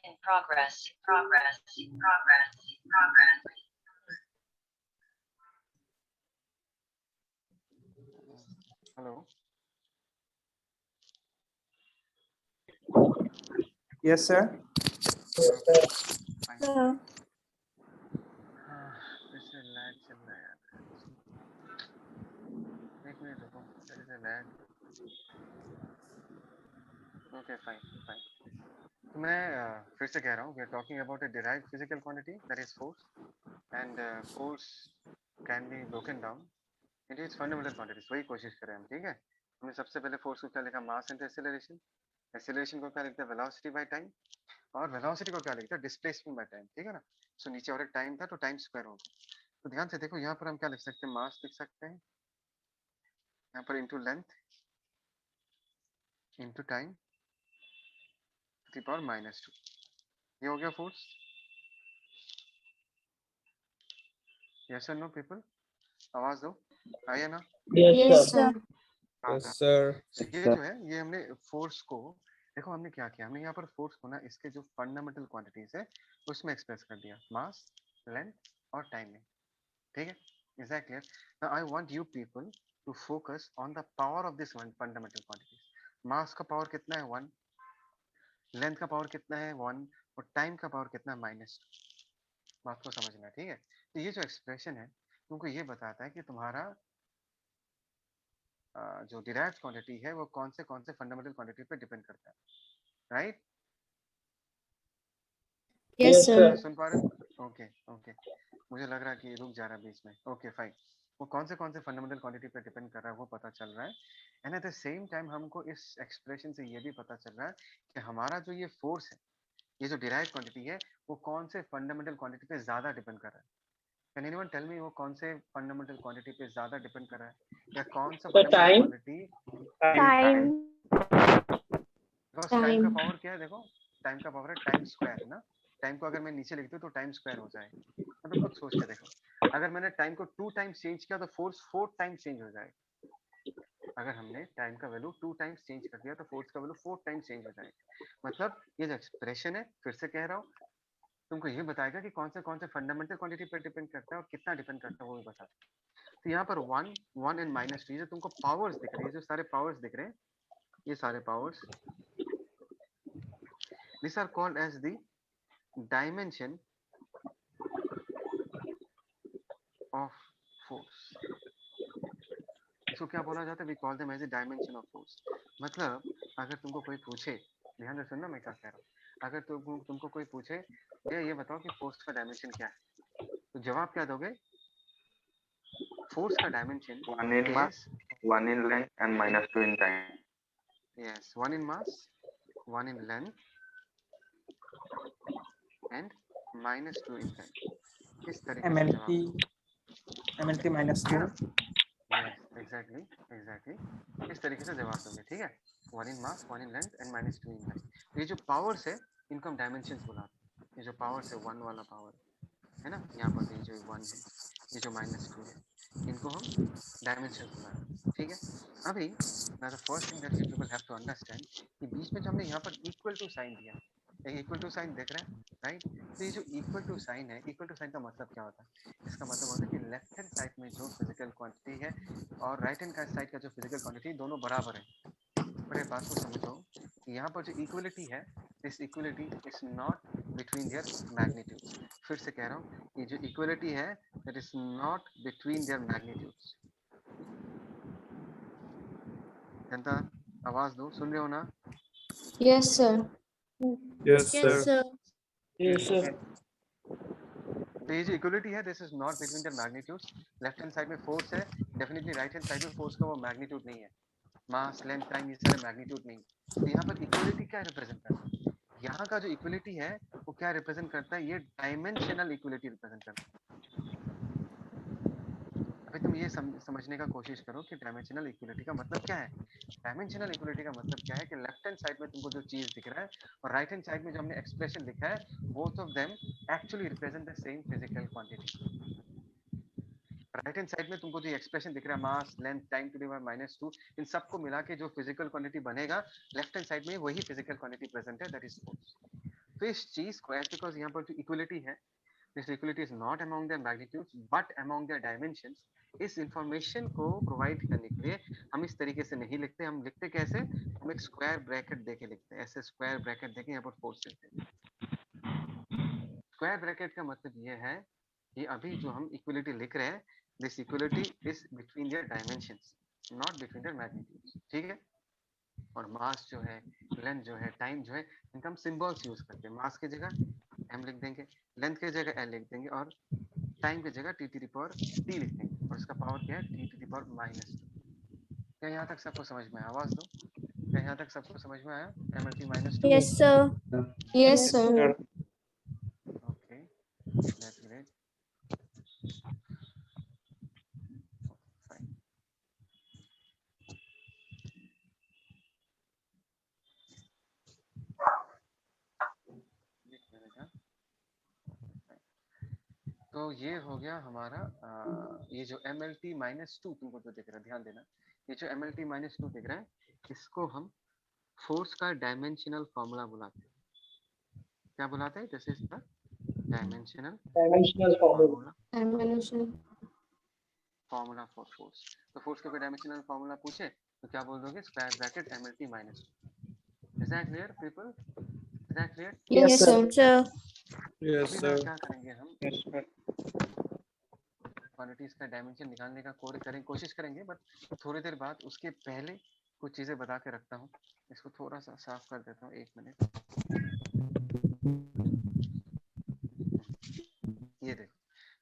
In progress. Progress. Progress. Progress. Hello. Yes, sir. Fine. इससे lag चल रहा है यार। एक मिनट रुको, इससे लैग। Okay fine fine. तो मैं फिर से कह रहा हूँ, we are talking about a derived physical quantity that is force, and force can be broken down into its fundamental quantities. वही कोशिश करें हम, ठीक है। हमने सबसे पहले फोर्स को क्या लिखा, मास इनटू एक्सेलरेशन। एक्सेलरेशन को क्या लिखते हैं, वेलोसिटी बाय टाइम, और वेलोसिटी को क्या लिखते हैं, डिस्प्लेसमेंट बाय टाइम, ठीक है ना। सो नीचे और एक टाइम था तो टाइम स्क्वायर हो गया। तो ध्यान से देखो, यहाँ पर हम क्या लिख सकते हैं, मास लिख सकते हैं, यहाँ पर into length into time to the power -2। ये हो गया फोर्स। यस और नो पीपल, आवाज दो, आइए ना। Yes, sir. Yes, sir. So, ये जो है, ये हमने फोर्स को, देखो हमने क्या किया, हमने यहाँ पर फोर्स को ना इसके जो फंडामेंटल क्वांटिटीज है उसमें एक्सप्रेस कर दिया, मास, लेंथ और टाइम में, ठीक है। Is that clear? Now I want you people to focus on the power of this one fundamental quantities. Mass का पावर कितना है, 1, लेंथ का पावर कितना है, 1, और टाइम का पावर कितना है, -2। बात को समझना, ठीक है। तो ये जो एक्सप्रेशन है तुमको ये बताता है कि तुम्हारा जो डिराइव्ड क्वांटिटी है वो कौन से फंडामेंटल क्वांटिटी पे डिपेंड करता है, राइट? Yes, sir. सुन पा रहे हो? ओके ओके, मुझे लग रहा है कि रुक जा रहा है बीच में। Okay fine. वो कौन से फंडामेंटल क्वांटिटी पे डिपेंड कर रहा है वो पता चल रहा है, and at the same time हमको इस एक्सप्रेशन से ये भी पता चल रहा है कि हमारा जो ये फोर्स है, ये जो डिराइव्ड क्वांटिटी है, वो कौन से फंडामेंटल क्वांटिटी पे ज्यादा डिपेंड कर रहा है। कैन एनीवन टेल मी वो कौन से फंडामेंटल क्वांटिटी पे ज्यादा डिपेंड कर रहा है, या कौन सा फंडामेंटल क्वांटिटी? Time. टाइम का पावर क्या है, देखो टाइम का पावर है टाइम स्क्वायर, है ना। टाइम को अगर मैं नीचे लिख दूं तो टाइम स्क्वायर हो जाए। मतलब खुद सोच के देखो, अगर मैंने टाइम को 2 टाइम्स चेंज किया तो फोर्स 4 टाइम्स चेंज हो जाएगा। अगर हमने टाइम का वैल्यू 2 टाइम्स चेंज कर दिया तो फोर्स का वैल्यू 4 टाइम्स चेंज हो जाएगा। मतलब ये जो एक्सप्रेशन है, फिर से कह रहा हूँ, तुमको ये बताएगा कि कौन से फंडामेंटल क्वांटिटी पर डिपेंड करता है और कितना डिपेंड करता है वो भी बताता है। तो यहाँ पर 1, 1 एंड -2 जो तुमको पावर्स दिख रहे हैं, जो सारे पावर्स दिख रहे हैं, ये सारे powers, these are called as the dimension of force। इसको क्या बोला जाता है, we call them as the dimension of force। मतलब अगर तुमको कोई पूछे, ध्यान से सुनना मैं क्या कह रहा हूँ, अगर तुमको कोई पूछे ये बताओ कि फोर्स का डायमेंशन क्या है, तो जवाब क्या दोगे? फोर्स का dimension 1 in mass, 1 in length, and -2 in time. Yes, 1 in mass, 1 in length, and -2 in time। इस तरीके से जवाब MLT -2। Yes, exactly। इस तरीके से जवाब दोगे, ठीक है। 1 in mass, 1 in length and -2 in time। ये जो पावर्स है इनको हम डायमेंशंस बुलाते हैं। ये जो पावर्स है 1 वाला पावर है ना, यहाँ पर ये जो 1 है, ये जो -2 है, इनको हम डायमेंशंस बुलाते हैं, ठीक है। अभी now the first thing that you people have to understand कि बीच में जो हमने यहाँ पर इक्वल टू साइन दिया, इक्वल टू साइन देख रहे हैं, राइट। तो ये जो इक्वल टू साइन है, इक्वल टू साइन का मतलब क्या होता है? इसका मतलब होता है कि लेफ्ट हैंड साइड में जो फिजिकल क्वांटिटी है और राइट हैंड साइड का जो फिजिकल क्वांटिटी, दोनों बराबर है। पर एक बात को समझो कि यहाँ पर जो इक्वलिटी है, this equality is not between their magnitudes. फिर से कह रहा हूँ, ये जो इक्वलिटी है that is not between their magnitudes. जनता आवाज दो, सुन रहे हो ना? Yes, sir. Yes, sir. Yes, sir. तो ये जो इक्वलिटी है, this is not between their magnitudes. Left hand side में फोर्स है, डेफिनेटली राइट हैंड साइड में फोर्स का वो मैग्नीट्यूड नहीं है। मास, लेंथ, टाइम, ये सारे मैग्नीट्यूड नहीं। तो यहाँ पर इक्वलिटी क्या रिप्रेजेंट करता है? यहाँ का जो इक्वलिटी है वो क्या रिप्रेजेंट करता है? ये डायमेंशनल इक्वलिटी रिप्रेजेंट करता है। अभी तुम ये समझने का कोशिश करो कि डायमेंशनल इक्वलिटी का मतलब क्या है। डायमेंशनल इक्वलिटी का मतलब क्या है कि लेफ्ट हैंड साइड में तुमको जो चीज दिख रहा है और राइट हैंड साइड में जो हमने एक्सप्रेशन लिखा है, both of them actually represent the same physical quantity. Right hand side में तुमको जो एक्सप्रेशन दिख रहा है, mass, length, time to the power -2, इन सबको मिला के जो फिजिकल क्वांटिटी बनेगा, लेफ्ट हैंड साइड में वही फिजिकल क्वांटिटी प्रेजेंट है, दैट इज फोर्स। तो इस चीज को एज बिकॉज यहाँ पर जो इक्वलिटी है, this equality is not among the magnitudes but among the dimensions, इस इंफॉर्मेशन को प्रोवाइड करने के लिए हम इस तरीके से नहीं लिखते, हम लिखते कैसे, हम एक स्क्वायर ब्रैकेट देके लिखते हैं, ऐसे स्क्वायर ब्रैकेट देके यहाँ पर फोर्स लिखते हैं। स्क्वायर ब्रैकेट का मतलब ये है कि अभी जो हम इक्वलिटी लिख रहे हैं, this equality is between their dimensions, not between their magnitudes, ठीक है। और मास जो है, लेंथ जो है, टाइम जो है, इनका हम सिंबल्स यूज करते हैं। मास की जगह m लिख देंगे, लेंथ की जगह l लिख देंगे, और टाइम की जगह t to the power t लिख देंगे, और इसका पावर क्या है, t टू द पावर -2। क्या यहाँ तक सबको समझ में आया? आवाज दो, क्या यहाँ तक सबको समझ में आया? mlt -2। Yes, sir. Yes, sir. Okay, that's great, fine. तो ये हो गया हमारा ये जो MLT -2 तुमको जो दिख रहा है, ध्यान देना, ये जो MLT -2 दिख रहा है, इसको हम फोर्स का डायमेंशनल फॉर्मूला बुलाते हैं। क्या बुलाते हैं? This is the dimensional formula for force. तो फोर्स का कोई डायमेंशनल फॉर्मूला पूछे तो क्या बोल दोगे? Square bracket MLT -2। Is that clear people? Is that clear? Yes, sir. Yes, अभी ना sir. क्या करेंगे हम, क्वांटिटीज का डायमेंशन निकालने का कोशिश करेंगे, बट थोड़ी देर बाद उसके पहले कुछ चीजें बता के रखता हूँ। इसको थोड़ा सा साफ कर देता हूँ, 1 मिनट। ये देखो,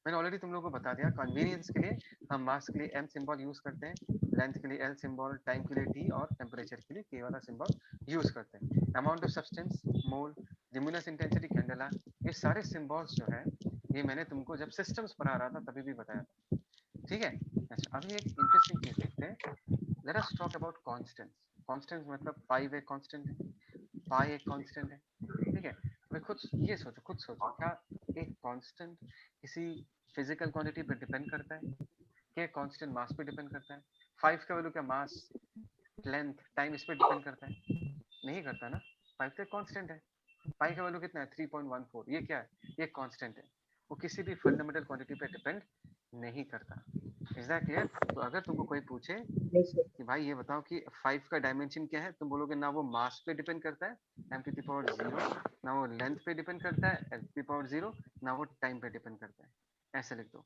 मैंने ऑलरेडी तुम लोगों को बता दिया, कन्वीनियंस के लिए हम मास के लिए m सिंबल यूज करते हैं, लेंथ के लिए l सिंबल, टाइम के लिए t, और टेम्परेचर के लिए k वाला सिंबल यूज करते हैं। Amount of substance, mole, luminous intensity, candela, ये सारे सिंबल्स जो है, ये मैंने तुमको जब सिस्टम्स पढ़ा रहा था तभी भी बताया था, ठीक है। अच्छा, अभी एक इंटरेस्टिंग चीज देखते हैं। Let us talk about constants. Constants मतलब पाई एक कांस्टेंट है, पाई एक कांस्टेंट है, ठीक है। मैं खुद ये सोचो, क्या एक कांस्टेंट किसी फिजिकल क्वांटिटी पे डिपेंड करता है? क्या कांस्टेंट मास पे डिपेंड करता है? 5 का वैल्यू क्या मास, लेंथ, टाइम इस पे डिपेंड करता है? नहीं करता ना। 5 तो कांस्टेंट है। पाई का वैल्यू कितना है? 3.14। ये क्या है? ये कांस्टेंट है, वो किसी भी फंडामेंटल क्वांटिटी पे डिपेंड नहीं करता। Is that clear? तो अगर तुमको कोई पूछे कि भाई ये बताओ कि 5 का डायमेंशन क्या है, तुम बोलोगे ना वो मास पे डिपेंड करता है m⁻0, ना वो लेंथ पे डिपेंड करता है l⁻0, ना वो टाइम पे डिपेंड करता है। ऐसे लिख दो।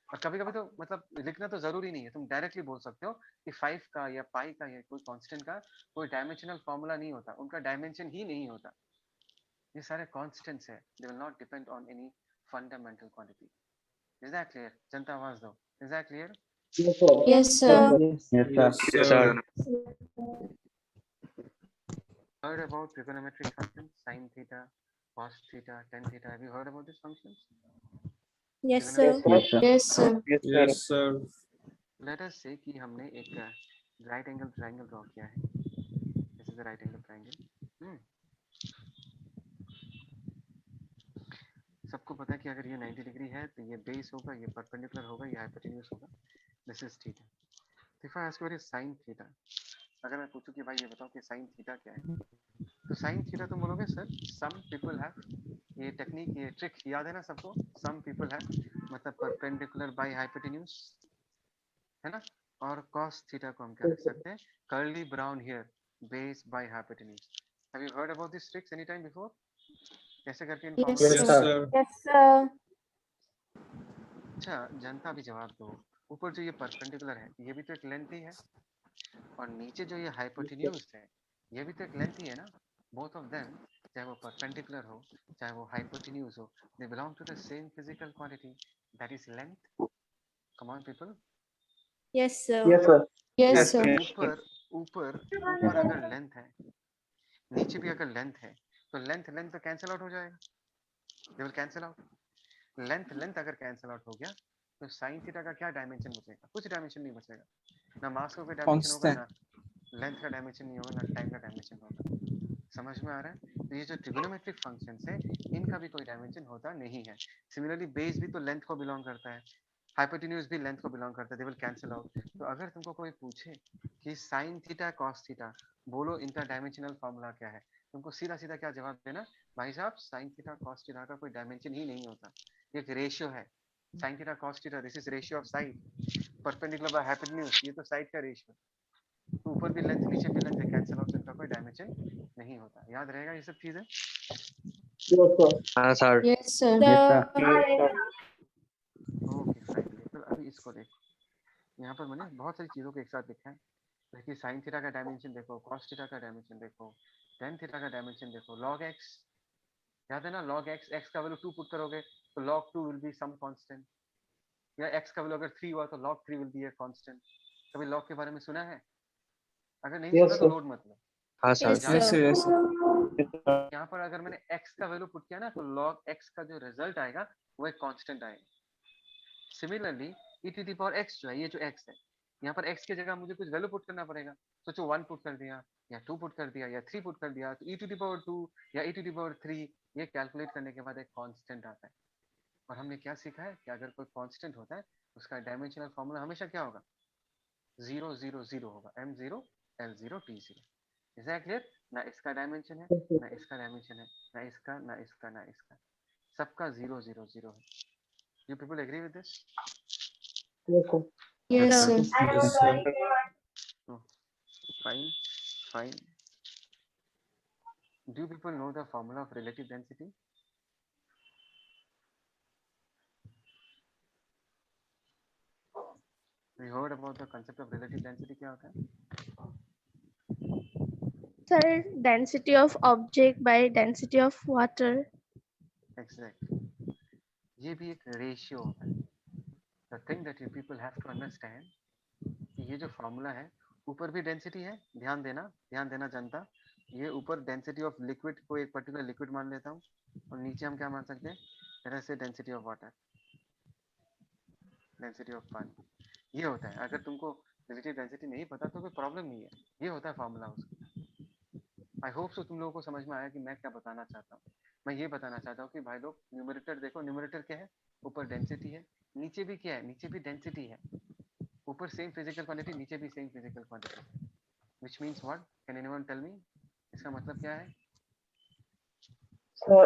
और कभी कभी तो मतलब लिखना तो जरूरी नहीं है, तुम डायरेक्टली बोल सकते हो कि 5 का या पाई का या कोई कांस्टेंट का कोई डायमेंशनल फॉर्मूला नहीं होता, उनका डायमेंशन ही नहीं होता। ये सारे कांस्टेंट्स है, they will not depend on any fundamental quantity. Is that clear? जनता आवाज दो। Is that clear? Yes, sir. Yes, Yes, sir. sir. Heard about trigonometric functions, sin theta, cos theta, tan theta? Have you heard about these functions? Yes, sir. Yes, sir. Yes, sir. Let us say कि हमने एक right angle triangle draw किया है. This is a right angle triangle. सबको पता है कि अगर ये 90 डिग्री है तो ये बेस होगा, ये परपेंडिकुलर होगा, ये हाइपोटेन्यूज होगा. This is theta. If I ask you sine theta, अगर मैं पूछूं कि भाई ये बताओ कि साइन थीटा क्या है, तो साइन थीटा तुम बोलोगे सर सम पीपल हैव, ये टेक्निक, ये ट्रिक याद है ना सबको, सम पीपल हैव मतलब परपेंडिकुलर बाय हाइपोटेन्यूज, है ना. और cos थीटा को हम क्या लिख सकते हैं? Curly brown hair, base by hypotenuse. Have you heard about this tricks any time before? कैसे करके इन Yes, Yes, sir. sir. Yes, sir. अच्छा, जनता भी जवाब दो. ऊपर जो ये परपेंडिकुलर है, ये भी तो एक लेंथ ही है, और नीचे जो ये हाइपोटेन्यूज है, ये भी तो एक लेंथ ही है ना. बोथ ऑफ देम, चाहे वो परपेंडिकुलर हो चाहे वो हाइपोटेन्यूज हो, they belong to the same physical quantity, that is length. Come on people. Yes, sir. Yes, sir. ऊपर ऊपर ऊपर अगर लेंथ है, नीचे भी अगर लेंथ है, तो लेंथ लेंथ तो कैंसिल आउट हो जाएगा. दे will cancel out. Length length अगर कैंसिल आउट हो गया तो साइन थीटा का क्या डायमेंशन बचेगा? कुछ डायमेंशन नहीं बचेगा. ना मास का कोई डायमेंशन होगा, ना लेंथ का डायमेंशन नहीं होगा, ना टाइम का डायमेंशन होगा. समझ में आ रहा है? तो ये जो ट्रिगोनोमेट्रिक फंक्शंस है, इनका भी कोई डायमेंशन होता नहीं है. सिमिलरली बेस भी तो लेंथ को बिलोंग करता है, हाइपोटेन्यूज भी लेंथ को बिलोंग करता है, दे विल कैंसिल आउट. तो अगर तुमको कोई पूछे कि साइन थीटा कॉस थीटा, बोलो इनका डायमेंशनल फॉर्मूला क्या है, तुमको सीधा सीधा क्या जवाब देना, भाई साहब साइन थीटा कॉस थीटा का कोई डायमेंशन ही नहीं होता, ये एक रेशियो है, sine theta cos theta this is ratio of side, perpendicular by hypotenuse ये तो साइड का रेशियो, तो ऊपर भी लेंथ नीचे भी लेंथ कैंसिल आउट, इनका कोई डायमेंशन नहीं होता, याद रहेगा ये सब चीजें। हाँ sir. Yes, sir. Okay fine, तो अभी इसको देखो, यहाँ पर मैंने बहुत सारी चीजों को एक साथ लिखा है, देखिए साइन थीटा का डायमेंशन देखो, कॉस थीटा का डायमेंशन देखो, टेन थीटा का डायमेंशन देखो, लॉग एक्स याद है ना, लॉग एक्स, एक्स का वैल्यू 2 पुट करोगे तो log 2 will be some constant, या एक्स का वैल्यू अगर 3 हुआ तो log 3 will be a constant. कभी लॉग के बारे में सुना है? अगर नहीं सुना तो लोड मत लो। हाँ sir. Yes, Yes, sir. sir. Yes, sir. यहाँ पर अगर मैंने x का वैल्यू पुट किया ना तो log x का जो रिजल्ट आएगा वो एक कांस्टेंट आएगा। Similarly e to the power x जो है, ये जो x है, यहाँ पर x की जगह मुझे कुछ वैल्यू पुट करना पड़ेगा, सोचो 1 पुट कर दिया या 2 पुट कर दिया या 3 पुट कर दिया, तो e टू द पावर 2 या e टू द पावर 3 ये कैलकुलेट करने के बाद एक कांस्टेंट आता है। और हमने क्या सीखा है कि अगर कोई कांस्टेंट होता है उसका डायमेंशनल फॉर्मूला हमेशा क्या होगा, 0 0 0 होगा, m0 l0 t0। Is that clear? ना इसका डायमेंशन है, ना इसका डायमेंशन है, ना इसका, ना इसका, ना इसका, सबका 0 0 0 है। You people agree with this? Yes, sir. Yes, sir. Fine fine. Do you people know the formula of relative density? We heard about the concept of relative density, क्या होता है? Sir, density of object by density of water. Exactly. ये भी एक ratio होता है। The thing that you people have to understand कि ये जो फॉर्मूला है ऊपर भी डेंसिटी है, ध्यान देना जनता, ये ऊपर डेंसिटी ऑफ लिक्विड को एक पर्टिकुलर लिक्विड मान लेता हूँ और नीचे हम क्या मान सकते हैं, तरह से density of water, density of पानी, ये होता है। अगर तुमको रिलेटिव डेंसिटी नहीं पता तो कोई प्रॉब्लम नहीं है, ये होता है फॉर्मूला उसका। आई होप सो तुम लोगों को समझ में आया कि मैं क्या बताना चाहता हूँ। मैं ये बताना चाहता हूँ कि भाई लोग न्यूमरेटर देखो, न्यूमरेटर क्या है, ऊपर डेंसिटी है, नीचे भी क्या है, नीचे भी डेंसिटी है, ऊपर सेम फिजिकल क्वांटिटी, नीचे भी same physical quantity, which means what, can anyone tell me, इसका मतलब क्या है? Sir,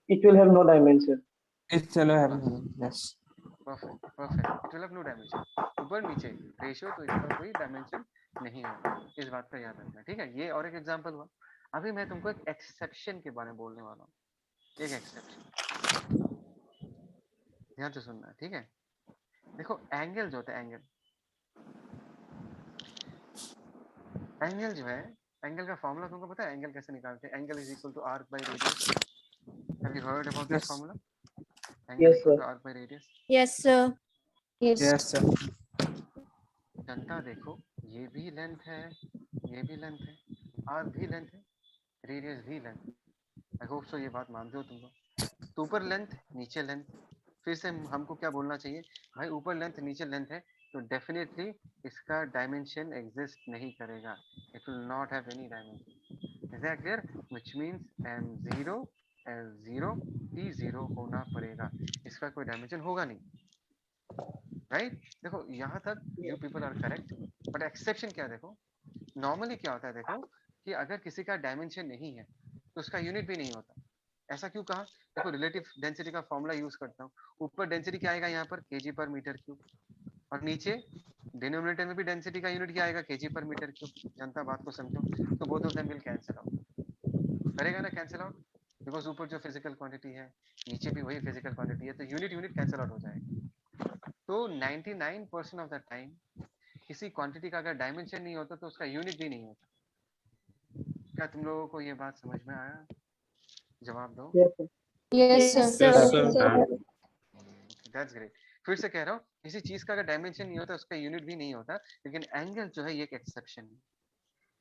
it will have no dimension. It's have yes. Perfect perfect, it will have no dimension, ऊपर नीचे रेशियो, तो इसका कोई डायमेंशन नहीं होगा, इस बात का याद रखना, ठीक है। ये और एक एग्जांपल हुआ। अभी मैं तुमको एक एक्सेप्शन के बारे में बोलने वाला हूँ, एक एक्सेप्शन, ध्यान से सुनना, ठीक है। देखो एंगल जो होता है, एंगल जो है, एंगल का फॉर्मूला तुमको पता है, एंगल कैसे निकालते हैं? Angle is equal to arc by radius. Have you heard about this formula? Angle Yes, equal sir. To arc by radius. Yes, sir. Yes. Yes, sir. जनता देखो, ये भी लेंथ है, ये भी लेंथ है, आर्क भी लेंथ है, रेडियस भी लेंथ है। आई होप सो ये बात मानते हो तुम लोग। तो ऊपर लेंथ नीचे लेंथ, फिर से हमको क्या बोलना चाहिए भाई, ऊपर लेंथ नीचे लेंथ है तो डेफिनेटली इसका डायमेंशन एग्जिस्ट नहीं करेगा, it will not have any dimension. Is that clear? Which means m0 l0 t0 होना पड़ेगा, इसका कोई डायमेंशन होगा नहीं, राइट? देखो यहाँ तक you people are correct, but exception क्या, देखो नॉर्मली क्या होता है, देखो कि अगर किसी का डायमेंशन नहीं है तो उसका यूनिट भी नहीं होता। ऐसा क्यों कहा? देखो रिलेटिव डेंसिटी का फॉर्मूला यूज करता हूँ, ऊपर डेंसिटी क्या आएगा यहाँ पर, केजी पर मीटर क्यूब, और नीचे डिनोमिनेटर में भी डेंसिटी का यूनिट क्या आएगा, केजी पर मीटर क्यूब। जनता बात को समझो, तो both of them will cancel out, करेगा ना कैंसिल आउट, बिकॉज ऊपर जो फिजिकल क्वांटिटी है नीचे भी वही फिजिकल क्वांटिटी है, तो यूनिट यूनिट कैंसिल आउट हो जाएगा। तो 99% ऑफ द टाइम किसी क्वांटिटी का अगर डायमेंशन नहीं होता तो उसका यूनिट भी नहीं होता। क्या तुम लोगों को ये बात समझ में आया? जवाब दो। Yes, sir. Yes, Yes, sir. Yes, sir. sir. That's great. फिर से कह रहा हूँ, किसी चीज का अगर डायमेंशन नहीं होता उसका यूनिट भी नहीं होता, लेकिन एंगल जो है ये एक एक्सेप्शन है।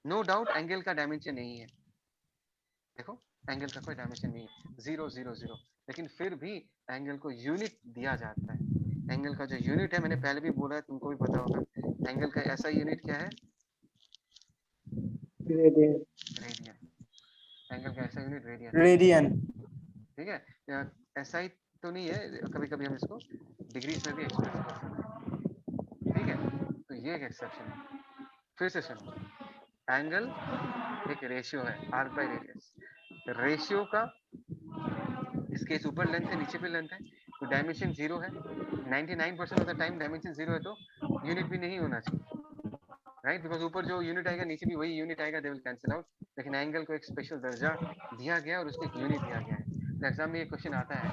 नो डाउट एंगल का डायमेंशन नहीं है, देखो एंगल का कोई डायमेंशन नहीं है, 0 0 0, लेकिन फिर भी एंगल को यूनिट दिया जाता है। एंगल का जो यूनिट है, मैंने पहले भी बोला है, तुमको भी पता होगा, एंगल का ऐसा यूनिट क्या है, Radian. रेडियन। एंगल का ऐसा यूनिट रेडियन, Radian. ठीक है। ऐसा ही तो नहीं है, कभी कभी हम इसको डिग्रीज में भी एक्सप्रेस कर सकते हैं, ठीक है। तो ये एक एक्सेप्शन है। फिर से सुनो, एंगल एक रेशियो है आर्क बाय रेडियस, रेशियो का इस केस ऊपर लेंथ है नीचे भी लेंथ है, तो डायमेंशन 0 है, 99% ऑफ द टाइम डायमेंशन 0 है, तो यूनिट भी नहीं होना चाहिए, राइट, बिकॉज ऊपर जो यूनिट आएगा नीचे भी वही यूनिट आएगा, दे विल कैंसिल आउट, लेकिन एंगल को एक स्पेशल दर्जा दिया गया और उसको एक यूनिट दिया गया है। तो एग्जाम में ये क्वेश्चन आता है,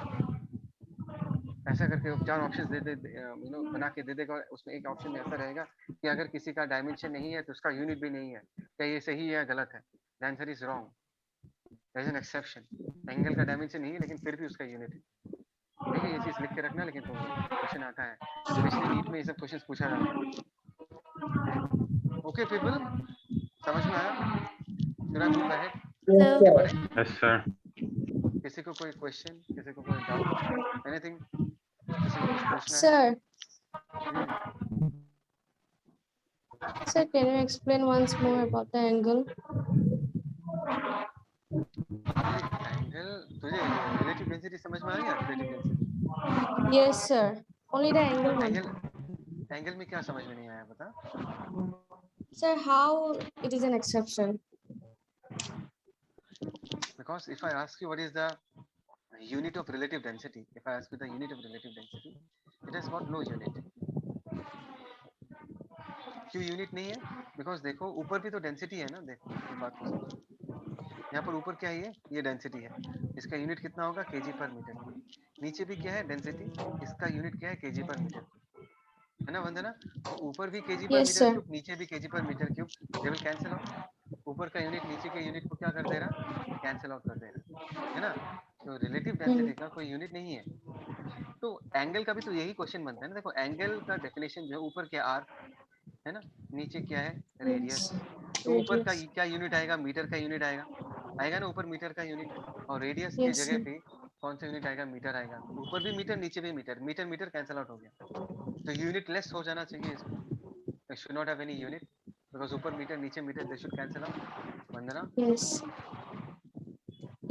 ऐसा करके 4 option they they you know बना के दे देगा, उसमें एक ऑप्शन में ऐसा रहेगा कि अगर किसी का डायमेंशन नहीं है तो उसका यूनिट भी नहीं है, क्या ये सही है या गलत है, the answer is wrong, there is an exception, angle का डायमेंशन नहीं है लेकिन फिर भी उसका यूनिट है, ठीक है, ये चीज लिख के रखना, लेकिन तो क्वेश्चन आता है, स्पेशली नीट में ये सब क्वेश्चंस पूछा जाता है। ओके पीपल, समझ में आया? Should I move ahead? Yes, sir. sir. Yes, sir. किसी को कोई क्वेश्चन, किसी को कोई डाउट, एनीथिंग, किसी को कुछ पूछना है? Sir, hmm, sir, can you explain once more about the angle? Angle, तुझे रिलेटिव डेंसिटी समझ में आ गया? Relative density, Yes, sir. Only the angle one. Angle में क्या समझ में नहीं आया बता? Sir, how it is an exception? Because if I ask you what is the unit of relative density, if I ask you the unit of relative density, it has got no unit. क्यों unit नहीं है? Because देखो ऊपर भी तो density है ना, देखो ये बात को समझो, यहाँ पर ऊपर क्या है, ये डेंसिटी है, इसका यूनिट कितना होगा, केजी पर मीटर, नीचे भी क्या है डेंसिटी, इसका यूनिट क्या है, केजी पर मीटर, है ना वंदना, तो ऊपर भी केजी पर Yes, मीटर sir. क्यूब, नीचे भी kg per metre cube, they will cancel out, ऊपर का यूनिट नीचे के यूनिट को क्या कर दे रहा, कैंसिल आउट कर दे रहा है ना, तो रिलेटिव डेंसिटी का कोई यूनिट नहीं है। तो एंगल का भी तो यही क्वेश्चन बनता है ना, देखो एंगल का डेफिनेशन जो है, ऊपर क्या आर है ना, नीचे क्या है रेडियस, Yes. तो ऊपर का Radius. क्या यूनिट आएगा, मीटर का यूनिट आएगा, आएगा ना ऊपर मीटर का यूनिट, और रेडियस के Yes, जगह sir. पे कौन सा यूनिट आएगा, मीटर आएगा, तो ऊपर भी मीटर नीचे भी metre, metre metre cancel out हो गया, तो यूनिट लेस हो जाना चाहिए इसको, it should not have any unit because ऊपर मीटर नीचे metre, they should cancel out। Vandana Yes.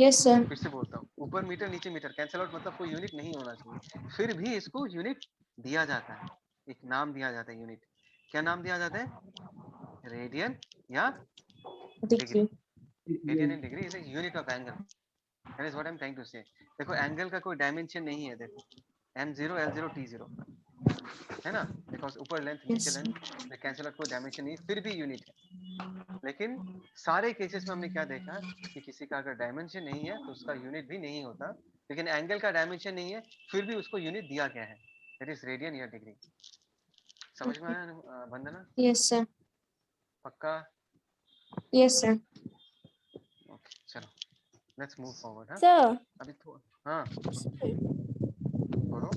Yes, sir. फिर से बोलता हूँ, ऊपर मीटर नीचे मीटर कैंसिल आउट मतलब कोई यूनिट नहीं होना चाहिए, फिर भी इसको यूनिट दिया जाता है, एक नाम दिया जाता है यूनिट, क्या नाम दिया जाता है, रेडियन या degree, Degree. Radian in degree is a unit of angle, that is what I am trying to say. देखो एंगल का कोई डायमेंशन नहीं है, देखो m0 l0 t0 है ना, बिकॉज ऊपर लेंथ नीचे Yes. लेंथ में कैंसिल आउट कोई डायमेंशन नहीं, फिर भी यूनिट है, लेकिन सारे केसेस में हमने क्या देखा कि किसी का अगर डायमेंशन नहीं है तो उसका यूनिट भी नहीं होता, लेकिन एंगल का डायमेंशन नहीं है फिर भी उसको यूनिट दिया गया है, दैट इज रेडियन या डिग्री। समझ में आया वंदना? Yes, sir. पक्का? Yes, sir. ओके चलो लेट्स मूव फॉरवर्ड। हाँ Sir, अभी तो हाँ sir, बोलो।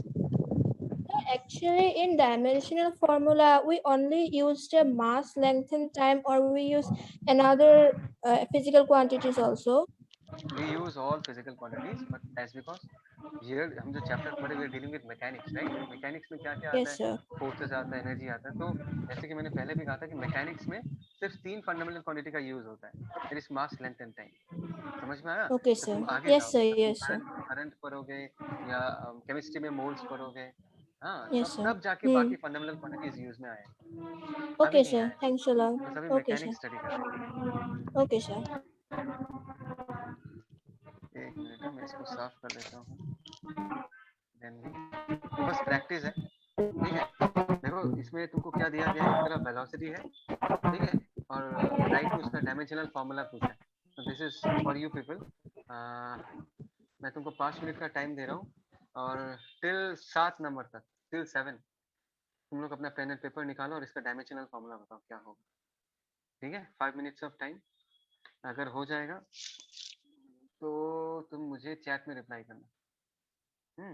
actually in dimensional formula, we only use the mass, length, and time, or we use another physical quantities also. We use all physical quantities but as because here हम जो chapter पढ़े हुए dealing with mechanics, right, mechanics में क्या क्या आता Yes, है, sir. Forces आता है, एनर्जी आता है, तो जैसे कि मैंने पहले भी कहा था कि मैकेनिक्स में सिर्फ 3 फंडामेंटल क्वांटिटी का यूज होता है, that is mass length and time. समझ में आया? Okay, तो sir. तुम आगे Yes, जाओ, sir. जब तुम Yes, sir. करंट पढ़ोगे या केमिस्ट्री में मोल्स पढ़ोगे, हाँ Yes, sir. तब जाके बाकी फंडामेंटल क्वांटिटीज यूज में आए, अभी Okay, नहीं sir. आए, Thanks a lot. बस अभी Okay, sir. मैकेनिक्स स्टडी कर रहे हैं। Okay, sir. एक मिनट मैं इसको साफ कर देता हूँ, ये बस प्रैक्टिस है, ठीक है। देखो इसमें तुमको क्या दिया गया है, एक तरफ वेलोसिटी है, ठीक है, और राइट में उसका डायमेंशनल फार्मूला पूछा है, तो this is for you people. मैं तुमको 5 मिनट का टाइम दे रहा हूँ और टिल 7 नंबर तक, टिल 7 तुम लोग अपना पेन एंड पेपर निकालो और इसका डायमेंशनल फार्मूला बताओ क्या होगा, ठीक है। 5 मिनट्स ऑफ टाइम, अगर हो जाएगा तो तुम मुझे चैट में रिप्लाई करना।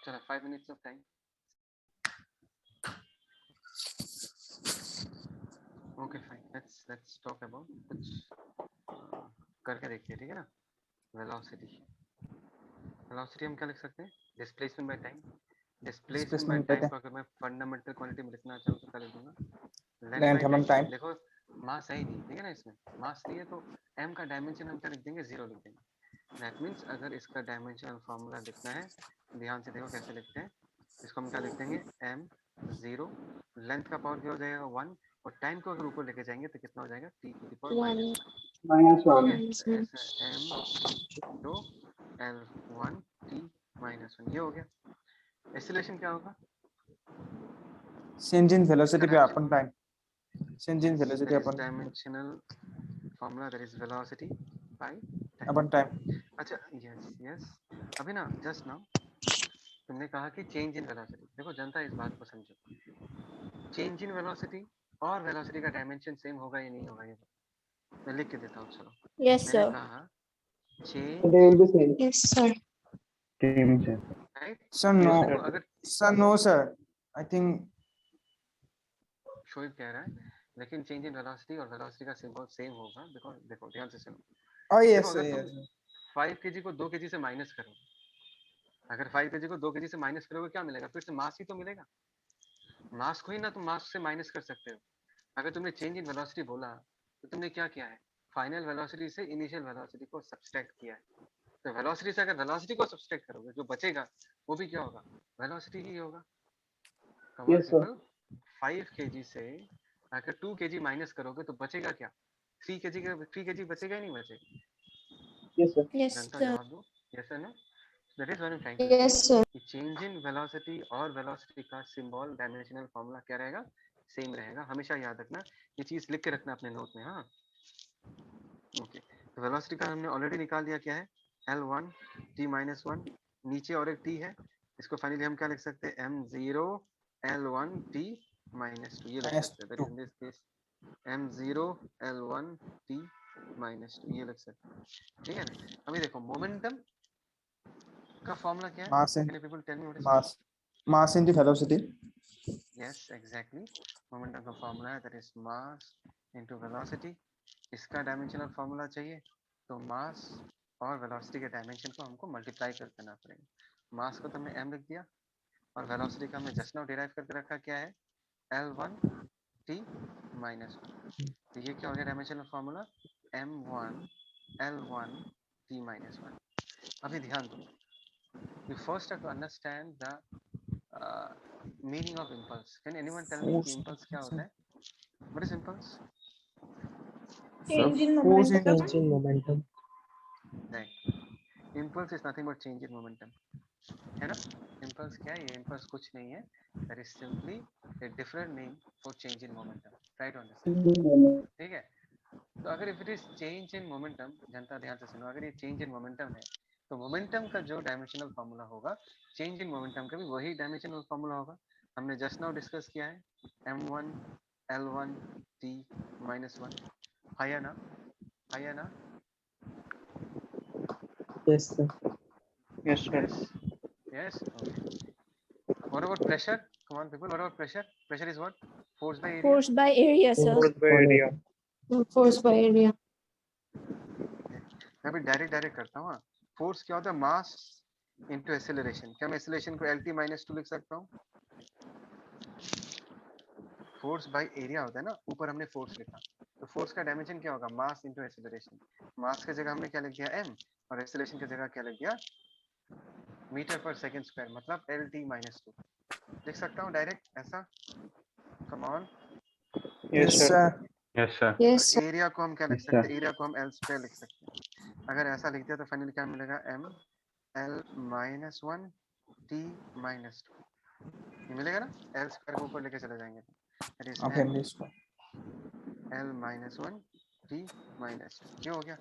चलो 5 minutes of time. Okay fine, let's talk about कुछ करके देखिए, ठीक है ना। वेलोसिटी हम क्या लिख सकते हैं, displacement by time, displacement bye Displacement time कहते को अगर मैं फंडामेंटल क्वांटिटी में लिखना चाहूँ तो क्या लिख दूंगा, हैं लेंथ लेंथ बाय हम टाइम। टाइम। देखो मास है ही नहीं, ठीक है ना, इसमें मास नहीं है तो m का डायमेंशन हम क्या लिख देंगे, 0 लिख देंगे, दैट मींस अगर इसका डायमेंशनल फार्मूला लिखना है, ध्यान से देखो कैसे लिखते हैं, इसको हम क्या लिख देंगे m 0, लेंथ का पावर क्या हो जाएगा 1, और टाइम को अगर ऊपर लेके जाएंगे तो कितना हो जाएगा t to the power One. -1 -1. ठीक है तो ऐसा m तो L1 t -1 ये हो गया एक्सीलरेशन क्या होगा change in velocity पे dimension- upon time change in velocity that is upon dimensional formula that is velocity by time upon time अच्छा यस यस अभी ना जस्ट नाउ तुमने कहा कि चेंज इन वेलोसिटी देखो जनता इस बात को समझो चेंज इन वेलोसिटी और वेलोसिटी का डायमेंशन सेम होगा या नहीं होगा ये मैं लिख के देता हूँ चलो Yes, मैंने sir. कहा They change will be same. Yes, sir. Same, sir. Right sir no देखो अगर sir no sir I think Shoaib कह रहा है लेकिन चेंज इन वेलोसिटी और वेलोसिटी का सिंबल सेम होगा बिकॉज देखो ध्यान से सुनो oh yes देखो sir अगर yes तुम 5 kg को 2 kg से माइनस करोगे अगर 5 kg को 2 kg से माइनस करोगे क्या मिलेगा फिर से मास ही तो मिलेगा मास को ही ना तुम मास से माइनस कर सकते हो अगर तुमने चेंज इन वेलोसिटी बोला तो तुमने क्या किया है फाइनल वेलोसिटी से इनिशियल वेलोसिटी को सब्सट्रैक्ट किया है तो वेलोसिटी से अगर वेलोसिटी को सब्सट्रैक्ट करोगे जो बचेगा वो भी क्या होगा वेलोसिटी ही होगा कमाल Yes, sir. पीपल 5 kg से अगर 2 kg माइनस करोगे तो बचेगा क्या 3 kg बचेगा ही नहीं बचेगा Yes, sir. Yes, जनता sir. जवाब दो यस और no that is what I am trying to Yes, say sir. कि चेंज इन वेलोसिटी और वेलोसिटी का सिंबल डायमेंशनल फार्मूला क्या रहेगा सेम रहेगा हमेशा याद रखना ये चीज लिख के रखना अपने नोट में हाँ ओके तो वेलोसिटी का हमने ऑलरेडी निकाल दिया क्या है L1 t -1 नीचे और एक t है इसको फाइनली हम क्या लिख सकते हैं m0 L1 t -2 ये लिख सकते हैं that is in this case m0 L1 t -2 ये लिख सकते हैं ठीक है ना अभी देखो मोमेंटम का फॉर्मूला क्या है mass and can people tell me what is mass into velocity yes exactly momentum का फॉर्मूला है that is mass into velocity इसका डायमेंशनल फॉर्मूला चाहिए तो मास और वेलोसिटी के डायमेंशन को हमको मल्टीप्लाई कर देना पड़ेगा मास को तो हमने m लिख दिया और वेलोसिटी का हमने जस्ट नाउ डिराइव करके रखा क्या है L1 t -1 तो ये क्या हो गया dimensional formula m1 L1 t -1 अभी ध्यान दो you first have to understand the meaning of impulse can anyone tell me कि impulse क्या होता है what is impulse Change in force momentum. नहीं impulse is nothing but change in momentum है ना impulse क्या है ये impulse कुछ नहीं है that is simply a different name for change in momentum try to understand ठीक है तो अगर if it is change in momentum जनता ध्यान से सुनो अगर ये change in momentum है तो momentum का जो डायमेंशनल फार्मूला होगा change in momentum का भी वही डायमेंशनल फार्मूला होगा हमने just now डिस्कस किया है m1 L1 t -1 है ना Yes, sir. Yes, sir. yes okay what about pressure come on people what about pressure is what force by area Force by area, sir. Force by area. Force by area. मैं भी direct करता हूँ force क्या होता है mass into acceleration क्या मैं acceleration को lt -2 लिख सकता हूँ फोर्स बाय एरिया होता है ना ऊपर हमने फोर्स लिखा तो फोर्स का डायमेंशन क्या होगा मास इनटू एक्सेलरेशन मास की जगह हमने क्या लिख दिया m और एक्सेलरेशन की जगह क्या लिख दिया मीटर पर सेकंड स्क्वायर मतलब lt -2 लिख सकता हूँ डायरेक्ट ऐसा come on Yes, sir. Yes, sir. Yes, sir. Area को हम क्या लिख Yes, सकते sir. हैं एरिया को हम l स्क्वायर लिख सकते हैं अगर ऐसा लिख दिया तो फाइनली क्या मिलेगा m l -1 t -2 ये मिलेगा ना l स्क्वायर को ऊपर लेके चले जाएंगे that is of m m square l -1 t -2 ये हो गया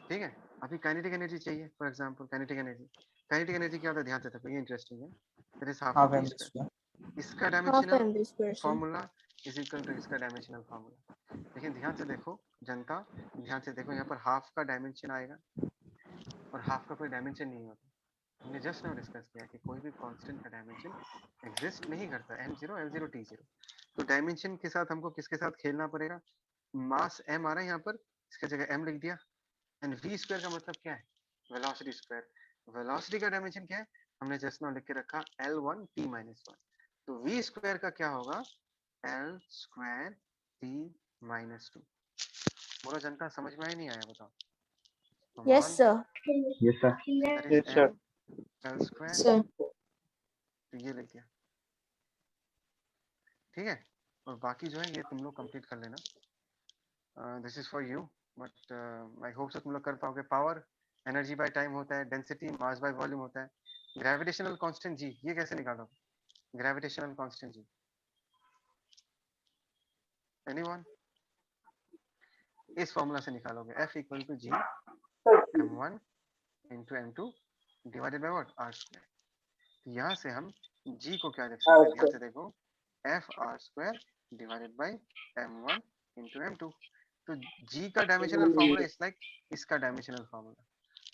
ठीक है अभी काइनेटिक एनर्जी चाहिए फॉर एग्जांपल काइनेटिक एनर्जी क्या होता है ध्यान से देखो ये इंटरेस्टिंग है that is half half of m t square इसका Half dimensional mv square, sir. Formula is equal to इसका डायमेंशनल फार्मूला लेकिन ध्यान से देखो जनता ध्यान से देखो यहाँ पर हाफ का डायमेंशन आएगा और हाफ का कोई डायमेंशन नहीं होता हमने जस्ट नाउ डिस्कस किया कि कोई भी कांस्टेंट का डायमेंशन एग्जिस्ट नहीं करता m0 l0 t0 तो डायमेंशन के साथ हमको किसके साथ खेलना पड़ेगा मास m आ रहा है यहाँ पर इसकी जगह m लिख दिया एंड v स्क्वायर का मतलब क्या है वेलोसिटी स्क्वायर वेलोसिटी का डायमेंशन क्या है हमने जस्ट नाउ लिख के रखा l1 t -1 तो v स्क्वायर का क्या होगा l स्क्वायर t -2 बोलो जनता समझ में आया नहीं आया बताओ Come Yes, on. sir. Yes, sir. That is Yes, sir. m l square Sir. तो ये लिख दिया ठीक है और बाकी जो है ये तुम लोग कंप्लीट कर लेना। This is for you, but I hope so तुम लोग कर पाओगे। पावर एनर्जी बाय टाइम होता है, डेंसिटी मास बाय वॉल्यूम होता है, ग्रेविटेशनल कांस्टेंट जी ये कैसे निकालोगे? Gravitational constant G, anyone? इस फॉर्मूला से निकालोगे, F equal to G m1 into m2 divided by what, r square. यहाँ से हम g को क्या लिख सकते हैं? ध्यान से देखो, f r square divided bye m1 into m2। तो g का डायमेंशनल फॉर्मूला इज लाइक इसका डायमेंशनल फॉर्मूला,